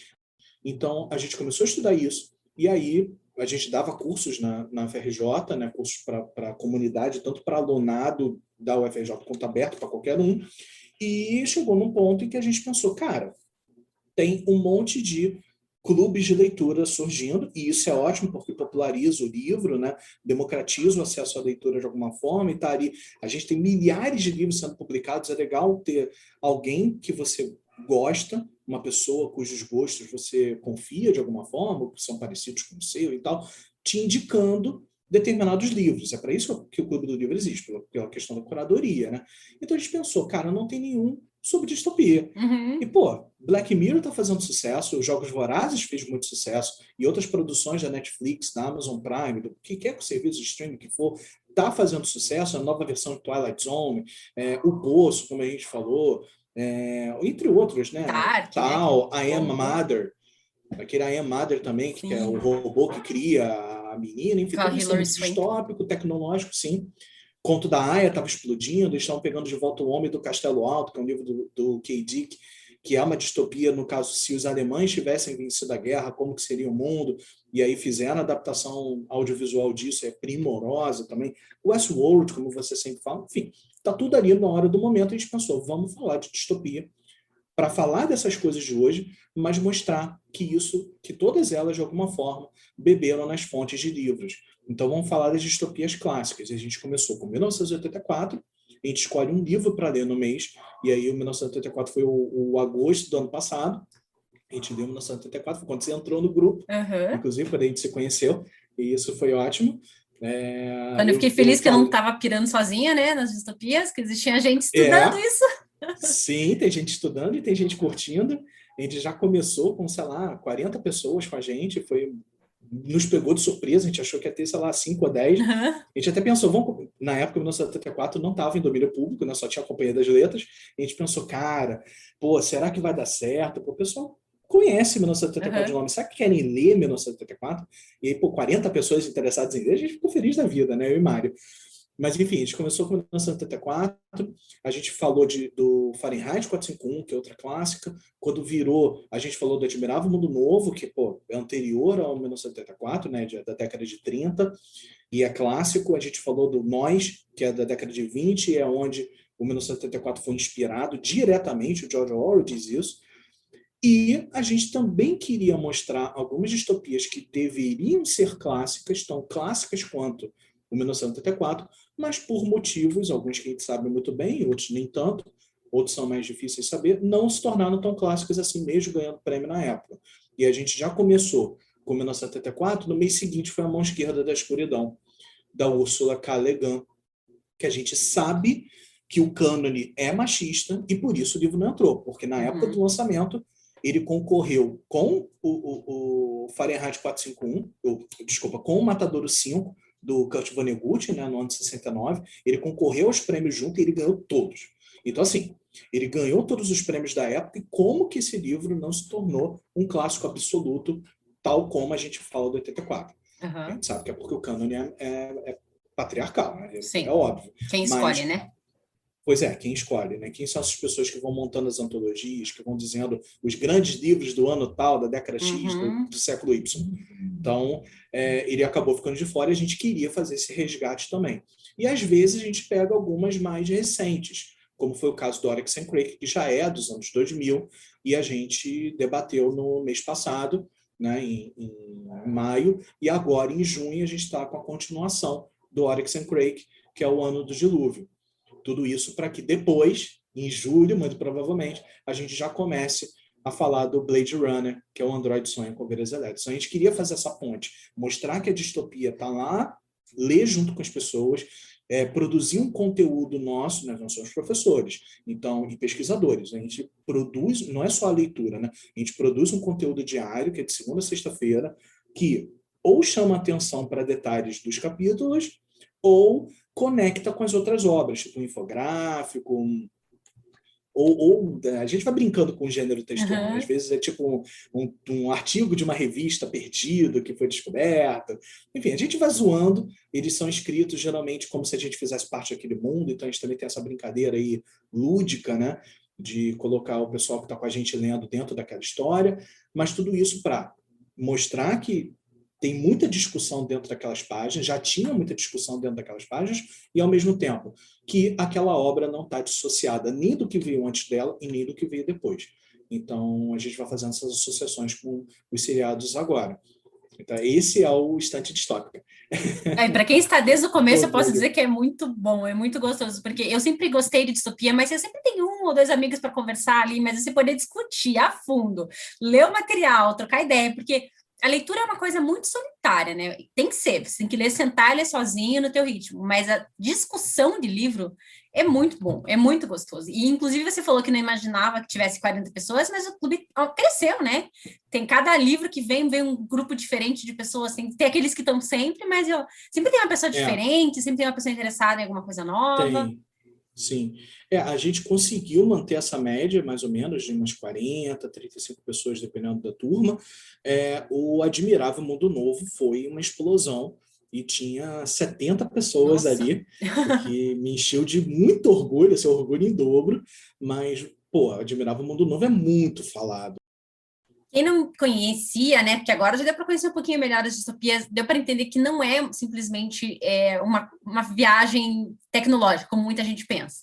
Então, a gente começou a estudar isso e aí a gente dava cursos na UFRJ, né, cursos para a comunidade, tanto para alunado da UFRJ quanto aberto para qualquer um, e chegou num ponto em que a gente pensou, cara, tem um monte de clubes de leitura surgindo, e isso é ótimo porque populariza o livro, né, democratiza o acesso à leitura de alguma forma, e tá ali, a gente tem milhares de livros sendo publicados, é legal ter alguém que você gosta, uma pessoa cujos gostos você confia de alguma forma, que são parecidos com o seu e tal, te indicando determinados livros. É para isso que o Clube do Livro existe, pela questão da curadoria, né? Então a gente pensou, cara, não tem nenhum sobre distopia. E, pô, Black Mirror tá fazendo sucesso, os Jogos Vorazes fez muito sucesso, e outras produções da Netflix, da Amazon Prime, do que quer que o serviço de streaming que for, tá fazendo sucesso, a nova versão de Twilight Zone, O Poço, como a gente falou, entre outros, né? Tal, I Am Mother, aquele I Am Mother também, que é o robô que cria a menina, enfim, tudo isso é muito distópico, tecnológico, sim. Conto da Aya estava explodindo, eles estavam pegando de volta o Homem do Castelo Alto, que é um livro do K. Dick, que é uma distopia, no caso, se os alemães tivessem vencido a guerra, como que seria o mundo, e aí fizeram a adaptação audiovisual disso, é primorosa também. Westworld, como você sempre fala, enfim, está tudo ali na hora do momento, a gente pensou, vamos falar de distopia, para falar dessas coisas de hoje, mas mostrar que todas elas, de alguma forma, beberam nas fontes de livros. Então, vamos falar das distopias clássicas. A gente começou com 1984, a gente escolhe um livro para ler no mês, e aí o 1984 foi o agosto do ano passado, a gente leu 1984, foi quando você entrou no grupo, inclusive, quando a gente se conheceu, e isso foi ótimo. Quando eu fiquei feliz que eu não estava pirando sozinha, né, nas distopias, que existia gente estudando isso. Sim, tem gente estudando e tem gente curtindo. A gente já começou com, sei lá, 40 pessoas com a gente, nos pegou de surpresa, a gente achou que ia ter, sei lá, 5 ou 10. A gente até pensou, na época, 1984 não estava em domínio público, né, só tinha a Companhia das Letras. A gente pensou, cara, será que vai dar certo? O pessoal conhece 1984 de nome, será que querem ler 1984? E aí, 40 pessoas interessadas em ler, a gente ficou feliz da vida, né, eu e Mário. Mas, enfim, a gente começou com 1984, a gente falou do Fahrenheit 451, que é outra clássica. Quando virou, a gente falou do Admirável Mundo Novo, que é anterior ao 1984, né, da década de 30, e é clássico. A gente falou do Nós, que é da década de 20, e é onde o 1984 foi inspirado diretamente, o George Orwell diz isso. E a gente também queria mostrar algumas distopias que deveriam ser clássicas, tão clássicas quanto o 1984, mas por motivos, alguns que a gente sabe muito bem, outros nem tanto, outros são mais difíceis de saber, não se tornaram tão clássicos assim mesmo, ganhando prêmio na época. E a gente já começou com 1984, no mês seguinte foi A Mão Esquerda da Escuridão, da Ursula K. Le Guin, que a gente sabe que o cânone é machista e por isso o livro não entrou, porque na época do lançamento ele concorreu com o Fahrenheit 451, com o Matadouro 5, do Kurt Vonnegut, né, no ano de 69, ele concorreu aos prêmios junto e ele ganhou todos. Então, assim, ele ganhou todos os prêmios da época e como que esse livro não se tornou um clássico absoluto, tal como a gente fala do 84. A gente sabe que é porque o cânone é patriarcal, né? É óbvio. Quem escolhe, né? Pois é, quem escolhe, né? Quem são essas pessoas que vão montando as antologias, que vão dizendo os grandes livros do ano tal, da década X, do século Y. Então, ele acabou ficando de fora e a gente queria fazer esse resgate também. E, às vezes, a gente pega algumas mais recentes, como foi o caso do Oryx and Crake, que já é dos anos 2000, e a gente debateu no mês passado, né, em maio, e agora, em junho, a gente está com a continuação do Oryx and Crake, que é o Ano do Dilúvio. Tudo isso para que depois, em julho, muito provavelmente, a gente já comece a falar do Blade Runner, que é o Android Sonha com Ovelhas Elétricas. Então, a gente queria fazer essa ponte, mostrar que a distopia está lá, ler junto com as pessoas, produzir um conteúdo nosso, né? Nós somos professores então, e pesquisadores. A gente produz, não é só a leitura, né? A gente produz um conteúdo diário, que é de segunda a sexta-feira, que ou chama atenção para detalhes dos capítulos, ou conecta com as outras obras, tipo um infográfico, ou a gente vai brincando com o gênero textual. Às vezes é tipo um artigo de uma revista perdido que foi descoberto. Enfim, a gente vai zoando. Eles são escritos geralmente como se a gente fizesse parte daquele mundo, então a gente também tem essa brincadeira aí lúdica, né? De colocar o pessoal que está com a gente lendo dentro daquela história, mas tudo isso para mostrar que tem muita discussão dentro daquelas páginas, já tinha muita discussão dentro daquelas páginas, e, ao mesmo tempo, que aquela obra não está dissociada nem do que veio antes dela e nem do que veio depois. Então, a gente vai fazendo essas associações com os seriados agora. Então, esse é o Estante Distópica. Para quem está desde o começo, eu posso dizer que é muito bom, é muito gostoso, porque eu sempre gostei de distopia, mas eu sempre tenho um ou dois amigos para conversar ali, mas você poder discutir a fundo, ler o material, trocar ideia, porque a leitura é uma coisa muito solitária, né? Tem que ser, você tem que ler, sentar e ler sozinho no teu ritmo, mas a discussão de livro é muito bom, é muito gostoso. E, inclusive, você falou que não imaginava que tivesse 40 pessoas, mas o clube cresceu, né? Tem cada livro que vem um grupo diferente de pessoas, tem aqueles que estão sempre, mas sempre tem uma pessoa diferente, sempre tem uma pessoa interessada em alguma coisa nova. Tem. Sim. A gente conseguiu manter essa média, mais ou menos, de umas 40, 35 pessoas, dependendo da turma. O Admirável Mundo Novo foi uma explosão e tinha 70 pessoas ali, o que me encheu de muito orgulho, esse orgulho em dobro, mas Pô, Admirável Mundo Novo é muito falado. Quem não conhecia, né? Porque agora já deu para conhecer um pouquinho melhor as distopias, deu para entender que não é simplesmente uma viagem tecnológica, como muita gente pensa.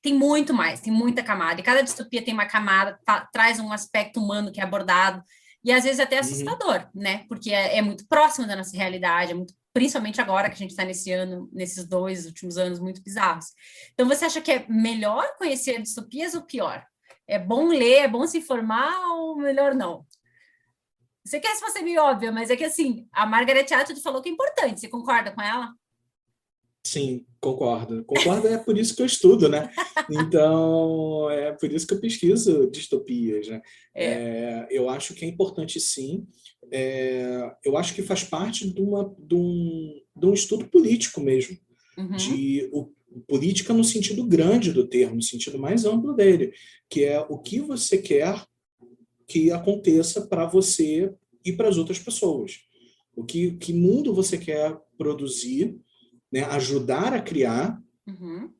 Tem muito mais, tem muita camada. E cada distopia tem uma camada, traz um aspecto humano que é abordado, e às vezes até assustador, né? Porque é muito próximo da nossa realidade, principalmente agora que a gente está nesses 2 últimos anos muito bizarros. Então, você acha que é melhor conhecer distopias ou pior? É bom ler, é bom se informar ou melhor não? Você quer se fosse meio óbvia, mas é que assim, a Margaret Atwood falou que é importante. Você concorda com ela? Sim, concordo. Concordo, é por isso que eu estudo, né? Então, é por isso que eu pesquiso distopias, né? Eu acho que é importante, sim. Eu acho que faz parte de um estudo político mesmo, política no sentido grande do termo, no sentido mais amplo dele, que é o que você quer que aconteça para você e para as outras pessoas. Que mundo você quer produzir, né, ajudar a criar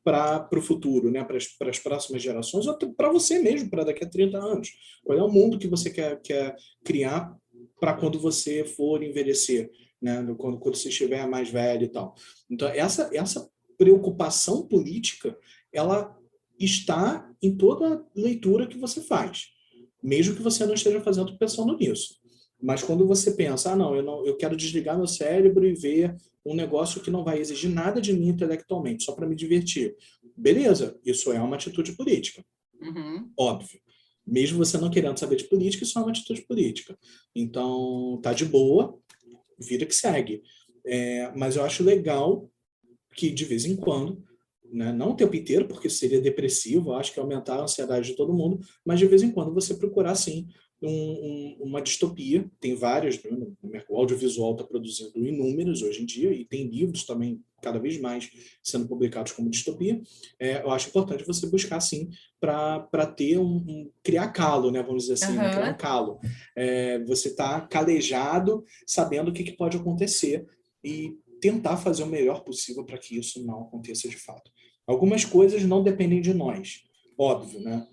para o futuro, né, para as próximas gerações, ou para você mesmo, para daqui a 30 anos. Qual é o mundo que você quer criar para quando você for envelhecer, né, quando você estiver mais velho e tal. Então, essa preocupação política, ela está em toda leitura que você faz, mesmo que você não esteja fazendo pensando nisso. Mas quando você pensa, eu quero desligar meu cérebro e ver um negócio que não vai exigir nada de mim intelectualmente, só para me divertir. Beleza, isso é uma atitude política. Óbvio. Mesmo você não querendo saber de política, isso é uma atitude política. Então, tá de boa, vida que segue. Mas eu acho legal que, de vez em quando, né, não o tempo inteiro, porque seria depressivo, acho que aumentar a ansiedade de todo mundo, mas de vez em quando você procurar, sim, uma distopia. Tem várias, né? O audiovisual está produzindo inúmeros hoje em dia, e tem livros também cada vez mais sendo publicados como distopia. Eu acho importante você buscar, sim, para ter criar calo, né? Vamos dizer assim, né? Criar um calo. Você está calejado, sabendo o que pode acontecer e tentar fazer o melhor possível para que isso não aconteça de fato. Algumas coisas não dependem de nós, óbvio, né?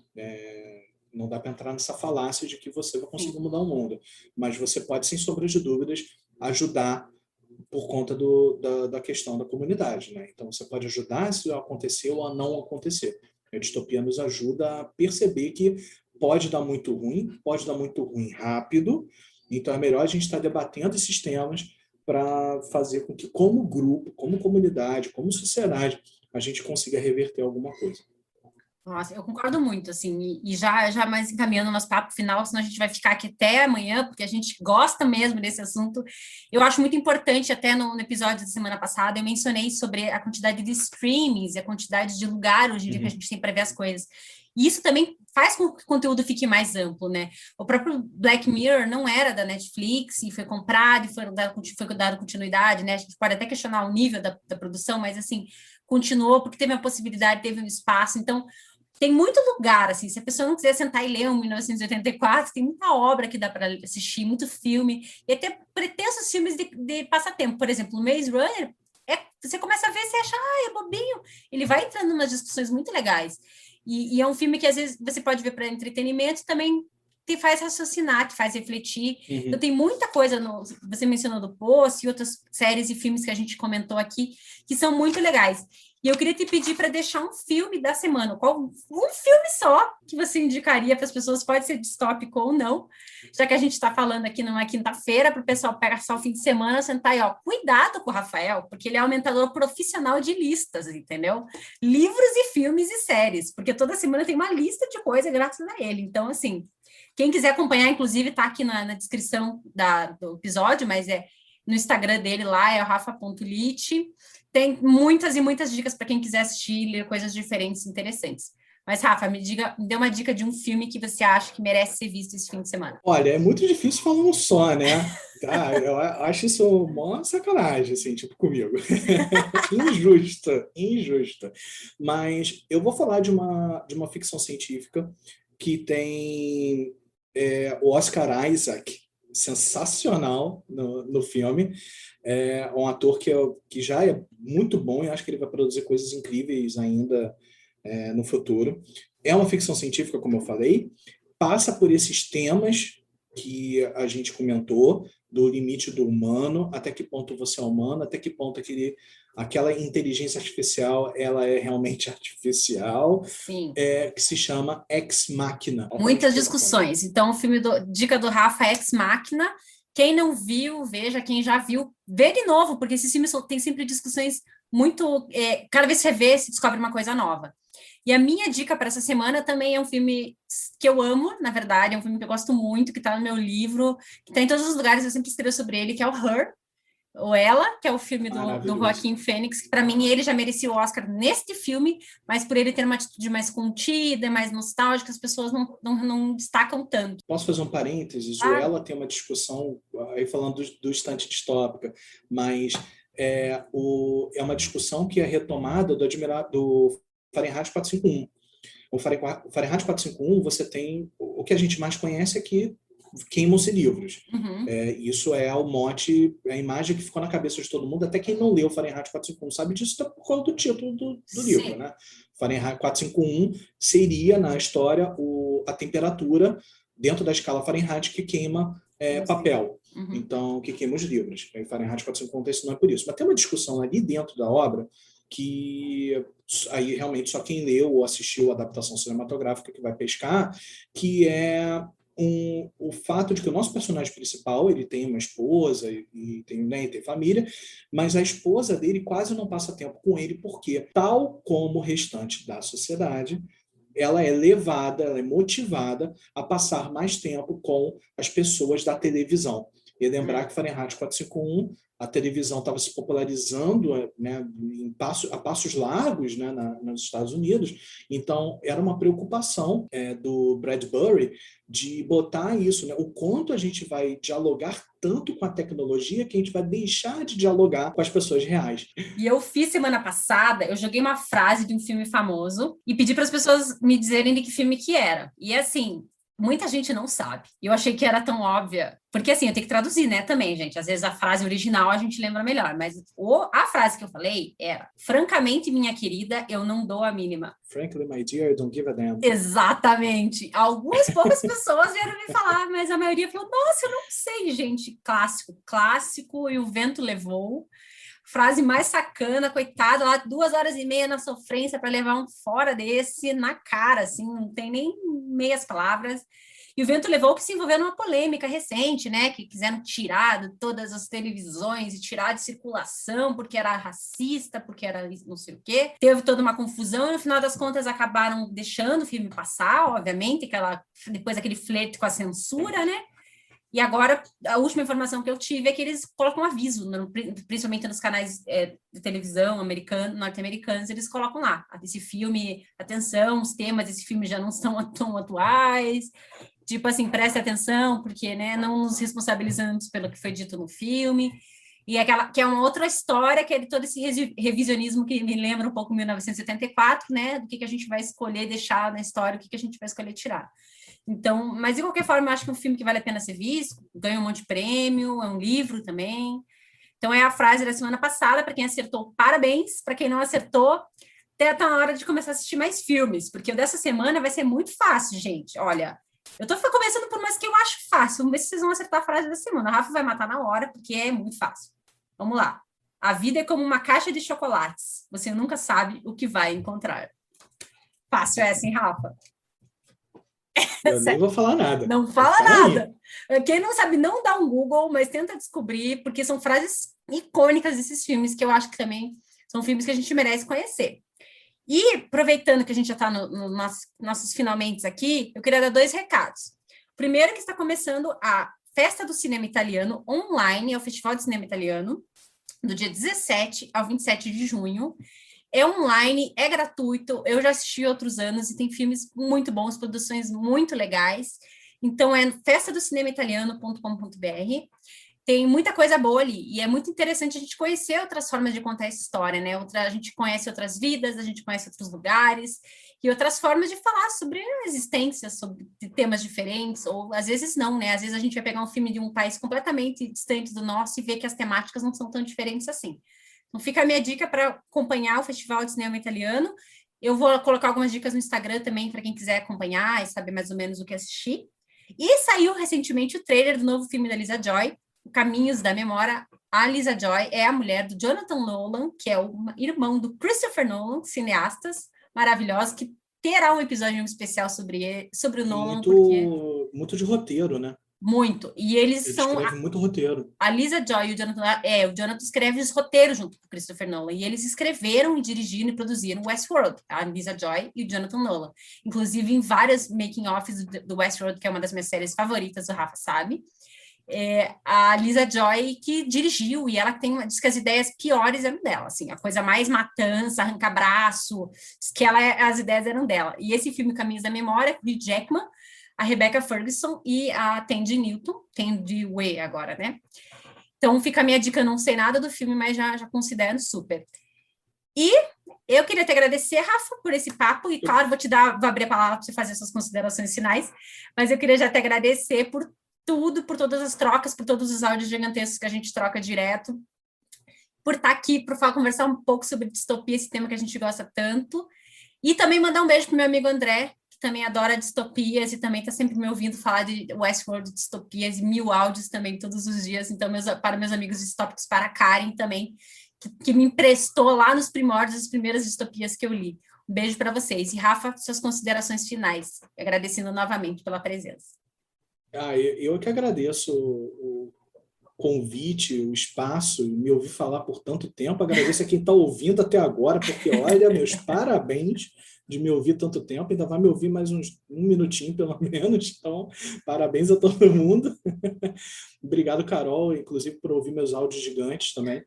Não dá para entrar nessa falácia de que você vai conseguir mudar o mundo, mas você pode, sem sombra de dúvidas, ajudar por conta da questão da comunidade, né? Então, você pode ajudar se acontecer ou a não acontecer. A distopia nos ajuda a perceber que pode dar muito ruim rápido, então é melhor a gente estar debatendo esses temas para fazer com que, como grupo, como comunidade, como sociedade, a gente consiga reverter alguma coisa. Nossa, eu concordo muito, assim, e já mais encaminhando o nosso papo final, senão a gente vai ficar aqui até amanhã, porque a gente gosta mesmo desse assunto. Eu acho muito importante, até no episódio da semana passada, eu mencionei sobre a quantidade de streamings e a quantidade de lugar hoje em dia que a gente tem para ver as coisas. E isso também faz com que o conteúdo fique mais amplo, né? O próprio Black Mirror não era da Netflix e foi comprado e foi dado continuidade, né? A gente pode até questionar o nível da produção, mas, assim, continuou porque teve a possibilidade, teve um espaço. Então, tem muito lugar, assim, se a pessoa não quiser sentar e ler um 1984, tem muita obra que dá para assistir, muito filme, e até pretensos filmes de passatempo. Por exemplo, o Maze Runner, você começa a ver, você acha, é bobinho. Ele vai entrando em umas discussões muito legais. E é um filme que, às vezes, você pode ver para entretenimento e também te faz raciocinar, te faz refletir. Então, tem muita coisa, você mencionou do Poço e outras séries e filmes que a gente comentou aqui, que são muito legais. E eu queria te pedir para deixar um filme da semana. Um filme só que você indicaria para as pessoas, pode ser distópico ou não, já que a gente está falando aqui numa quinta-feira, para o pessoal pegar só o fim de semana, sentar aí, cuidado com o Rafael, porque ele é aumentador profissional de listas, entendeu? Livros e filmes e séries, porque toda semana tem uma lista de coisa graças a ele. Então, assim, quem quiser acompanhar, inclusive, está aqui na descrição do episódio, mas no Instagram dele lá, é o rafa.lit. Tem muitas e muitas dicas para quem quiser assistir e ler coisas diferentes e interessantes. Mas, Rafa, me dê uma dica de um filme que você acha que merece ser visto esse fim de semana. Olha, é muito difícil falar um só, né? Eu acho isso uma sacanagem, assim, tipo, comigo. Injusta. Mas eu vou falar de uma ficção científica que tem o Oscar Isaac, sensacional no filme. É um ator que já é muito bom e acho que ele vai produzir coisas incríveis ainda no futuro. É uma ficção científica, como eu falei, passa por esses temas que a gente comentou, do limite do humano, até que ponto você é humano, até que ponto aquela inteligência artificial ela é realmente artificial, Sim. que se chama Ex Machina. Muitas discussões. Então, o filme dica do Rafa é Ex Machina. Quem não viu, veja. Quem já viu, vê de novo, porque esses filmes tem sempre discussões muito... cada vez que você vê, se descobre uma coisa nova. E a minha dica para essa semana também é um filme que eu amo, na verdade, é um filme que eu gosto muito, que está no meu livro, que está em todos os lugares, eu sempre escrevo sobre ele, que é o Her, ou Ela, que é o filme do Joaquin Phoenix, que para mim ele já merecia o Oscar neste filme, mas por ele ter uma atitude mais contida, mais nostálgica, as pessoas não destacam tanto. Posso fazer um parênteses? O Ela tem uma discussão, aí falando do estante distópica, mas é uma discussão que é retomada do Fahrenheit 451. O Fahrenheit 451, você tem... O que a gente mais conhece é que queimam-se livros. Uhum. Isso é o mote, a imagem que ficou na cabeça de todo mundo, até quem não leu Fahrenheit 451 sabe disso por causa do título do livro, né? Fahrenheit 451 seria, na história, a temperatura dentro da escala Fahrenheit que queima papel. Uhum. Então, que queima os livros. Fahrenheit 451 isso não é por isso. Mas tem uma discussão ali dentro da obra que aí realmente só quem leu ou assistiu a adaptação cinematográfica que vai pescar, que é o fato de que o nosso personagem principal ele tem uma esposa e tem família, mas a esposa dele quase não passa tempo com ele, porque, tal como o restante da sociedade, ela é levada, ela é motivada a passar mais tempo com as pessoas da televisão. E lembrar que Fahrenheit 451, a televisão estava se popularizando, né, a passos largos, né, nos Estados Unidos. Então, era uma preocupação do Bradbury de botar isso, né, o quanto a gente vai dialogar tanto com a tecnologia que a gente vai deixar de dialogar com as pessoas reais. E eu fiz semana passada, eu joguei uma frase de um filme famoso e pedi para as pessoas me dizerem de que filme que era. E assim... muita gente não sabe. Eu achei que era tão óbvia. Porque, assim, eu tenho que traduzir, né, também, gente. Às vezes a frase original a gente lembra melhor. Mas a frase que eu falei era: francamente, minha querida, eu não dou a mínima. Frankly, my dear, I don't give a damn. Exatamente. Algumas poucas pessoas vieram me falar, mas a maioria falou: nossa, eu não sei, gente. Clássico, e o vento levou. Frase mais sacana, coitada, lá 2h30 na sofrência para levar um fora desse na cara, assim, não tem nem meias palavras. E o vento levou que se envolveu numa polêmica recente, né, que quiseram tirar de todas as televisões e tirar de circulação porque era racista, porque era não sei o quê. Teve toda uma confusão e no final das contas acabaram deixando o filme passar, obviamente, depois aquele flerte com a censura, né? E agora, a última informação que eu tive é que eles colocam aviso, principalmente nos canais de televisão norte-americanos, eles colocam lá, esse filme, atenção, os temas desse filme já não são tão atuais, tipo assim, preste atenção, porque, né, não nos responsabilizamos pelo que foi dito no filme, e que é uma outra história, que é de todo esse revisionismo que me lembra um pouco 1974, né, do que a gente vai escolher deixar na história, o que a gente vai escolher tirar. Então, mas de qualquer forma, eu acho que é um filme que vale a pena ser visto, ganha um monte de prêmio, é um livro também. Então, é a frase da semana passada, para quem acertou, parabéns, para quem não acertou, até está na hora de começar a assistir mais filmes, porque o dessa semana vai ser muito fácil, gente. Olha, eu estou começando por umas que eu acho fácil, vamos ver se vocês vão acertar a frase da semana. A Rafa vai matar na hora, porque é muito fácil. Vamos lá. A vida é como uma caixa de chocolates, você nunca sabe o que vai encontrar. Fácil essa, hein, Rafa? Eu nem vou falar nada. Não fala nada. Quem não sabe, não dá um Google, mas tenta descobrir, porque são frases icônicas desses filmes, que eu acho que também são filmes que a gente merece conhecer. E, aproveitando que a gente já está nos nossos finalmente aqui, eu queria dar 2 recados. O primeiro é que está começando a Festa do Cinema Italiano online, é o Festival de Cinema Italiano, do dia 17 ao 27 de junho. É online, é gratuito, eu já assisti outros anos e tem filmes muito bons, produções muito legais. Então, é festadocinemaitaliano.com.br. Tem muita coisa boa ali, e é muito interessante a gente conhecer outras formas de contar essa história, né? A gente conhece outras vidas, a gente conhece outros lugares, e outras formas de falar sobre a existência, sobre temas diferentes, ou às vezes não, né? Às vezes a gente vai pegar um filme de um país completamente distante do nosso e ver que as temáticas não são tão diferentes assim. Então, fica a minha dica para acompanhar o Festival de Cinema Italiano Eu vou colocar algumas dicas no Instagram também para quem quiser acompanhar e saber mais ou menos o que assistir. E saiu recentemente o trailer do novo filme da Lisa Joy, Caminhos da Memória. A Lisa Joy é a mulher do Jonathan Nolan, que é o irmão do Christopher Nolan, cineastas maravilhosos, que terá um episódio especial sobre o Nolan. Muito de roteiro, né? Muito. E eles Ele são... escreve muito roteiro. A Lisa Joy e o Jonathan escreve os roteiros junto com o Christopher Nolan. E eles escreveram, e dirigiram e produziram Westworld, a Lisa Joy e o Jonathan Nolan. Inclusive, em várias making-offs do Westworld, que é uma das minhas séries favoritas, o Rafa sabe. A Lisa Joy que dirigiu, e ela diz que as ideias piores eram dela, assim, a coisa mais matança, arranca-braço, que as ideias eram dela. E esse filme, Caminhos da Memória, com o Hugh Jackman, a Rebecca Ferguson e a Tandy Way agora, né? Então fica a minha dica, não sei nada do filme, mas já considero super. E eu queria te agradecer, Rafa, por esse papo, e claro, vou abrir a palavra para você fazer suas considerações finais, mas eu queria já te agradecer por tudo, por todas as trocas, por todos os áudios gigantescos que a gente troca direto, por estar aqui, para conversar um pouco sobre distopia, esse tema que a gente gosta tanto, e também mandar um beijo para o meu amigo André, que também adora distopias e também está sempre me ouvindo falar de Westworld, distopias e 1000 áudios também todos os dias. Então, para meus amigos distópicos, para a Karen também, que me emprestou lá nos primórdios as primeiras distopias que eu li. Um beijo para vocês. E, Rafa, suas considerações finais, agradecendo novamente pela presença. Eu que agradeço o convite, o espaço, me ouvir falar por tanto tempo. Agradeço a quem está ouvindo até agora, porque, olha, meus parabéns de me ouvir tanto tempo. Ainda vai me ouvir mais um minutinho, pelo menos. Então, parabéns a todo mundo. Obrigado, Carol, inclusive, por ouvir meus áudios gigantes também.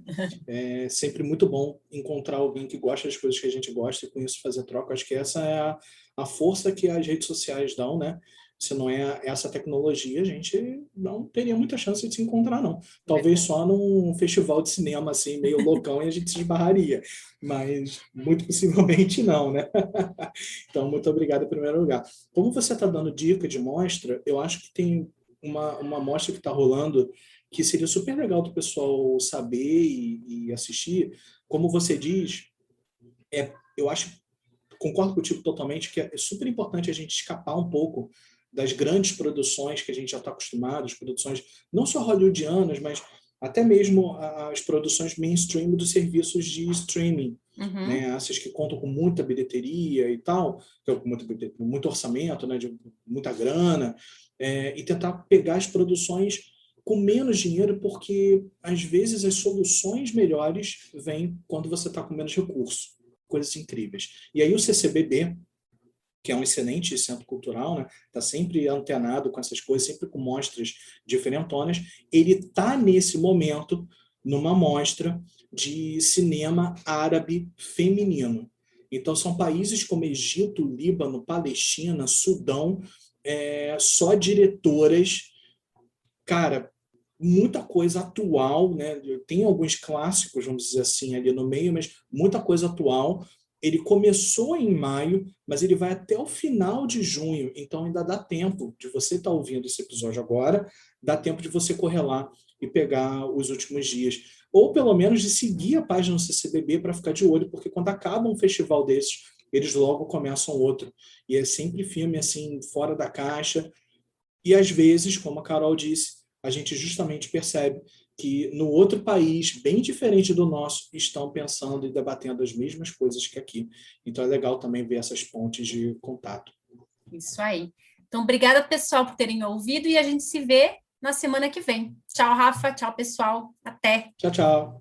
É sempre muito bom encontrar alguém que gosta das coisas que a gente gosta e, com isso, fazer troca. Acho que essa é a força que as redes sociais dão, né? Se não é essa tecnologia, a gente não teria muita chance de se encontrar, não. Talvez só num festival de cinema, assim, meio loucão, e a gente se esbarraria. Mas, muito possivelmente, não, né? Então, muito obrigado em primeiro lugar. Como você está dando dica de mostra, eu acho que tem uma mostra que está rolando que seria super legal do pessoal saber e assistir. Como você diz, eu acho, concordo contigo totalmente, que é super importante a gente escapar um pouco das grandes produções que a gente já está acostumado, as produções não só hollywoodianas, mas até mesmo as produções mainstream dos serviços de streaming, né? Essas que contam com muita bilheteria e tal, com muito orçamento, né? De muita grana, e tentar pegar as produções com menos dinheiro, porque às vezes as soluções melhores vêm quando você está com menos recurso, coisas incríveis. E aí o CCBB, que é um excelente centro cultural, né? Está sempre antenado com essas coisas, sempre com mostras diferentonas. Ele está, nesse momento, numa mostra de cinema árabe feminino. Então, são países como Egito, Líbano, Palestina, Sudão, só diretoras, cara, muita coisa atual, né? Tem alguns clássicos, vamos dizer assim, ali no meio, mas muita coisa atual. Ele começou em maio, mas ele vai até o final de junho, então ainda dá tempo de você estar ouvindo esse episódio agora, dá tempo de você correr lá e pegar os últimos dias. Ou pelo menos de seguir a página do CCBB para ficar de olho, porque quando acaba um festival desses, eles logo começam outro. E é sempre filme assim, fora da caixa. E às vezes, como a Carol disse, a gente justamente percebe que no outro país, bem diferente do nosso, estão pensando e debatendo as mesmas coisas que aqui. Então é legal também ver essas pontes de contato. Isso aí. Então, obrigada, pessoal, por terem ouvido, e a gente se vê na semana que vem. Tchau, Rafa. Tchau, pessoal. Até. Tchau, tchau.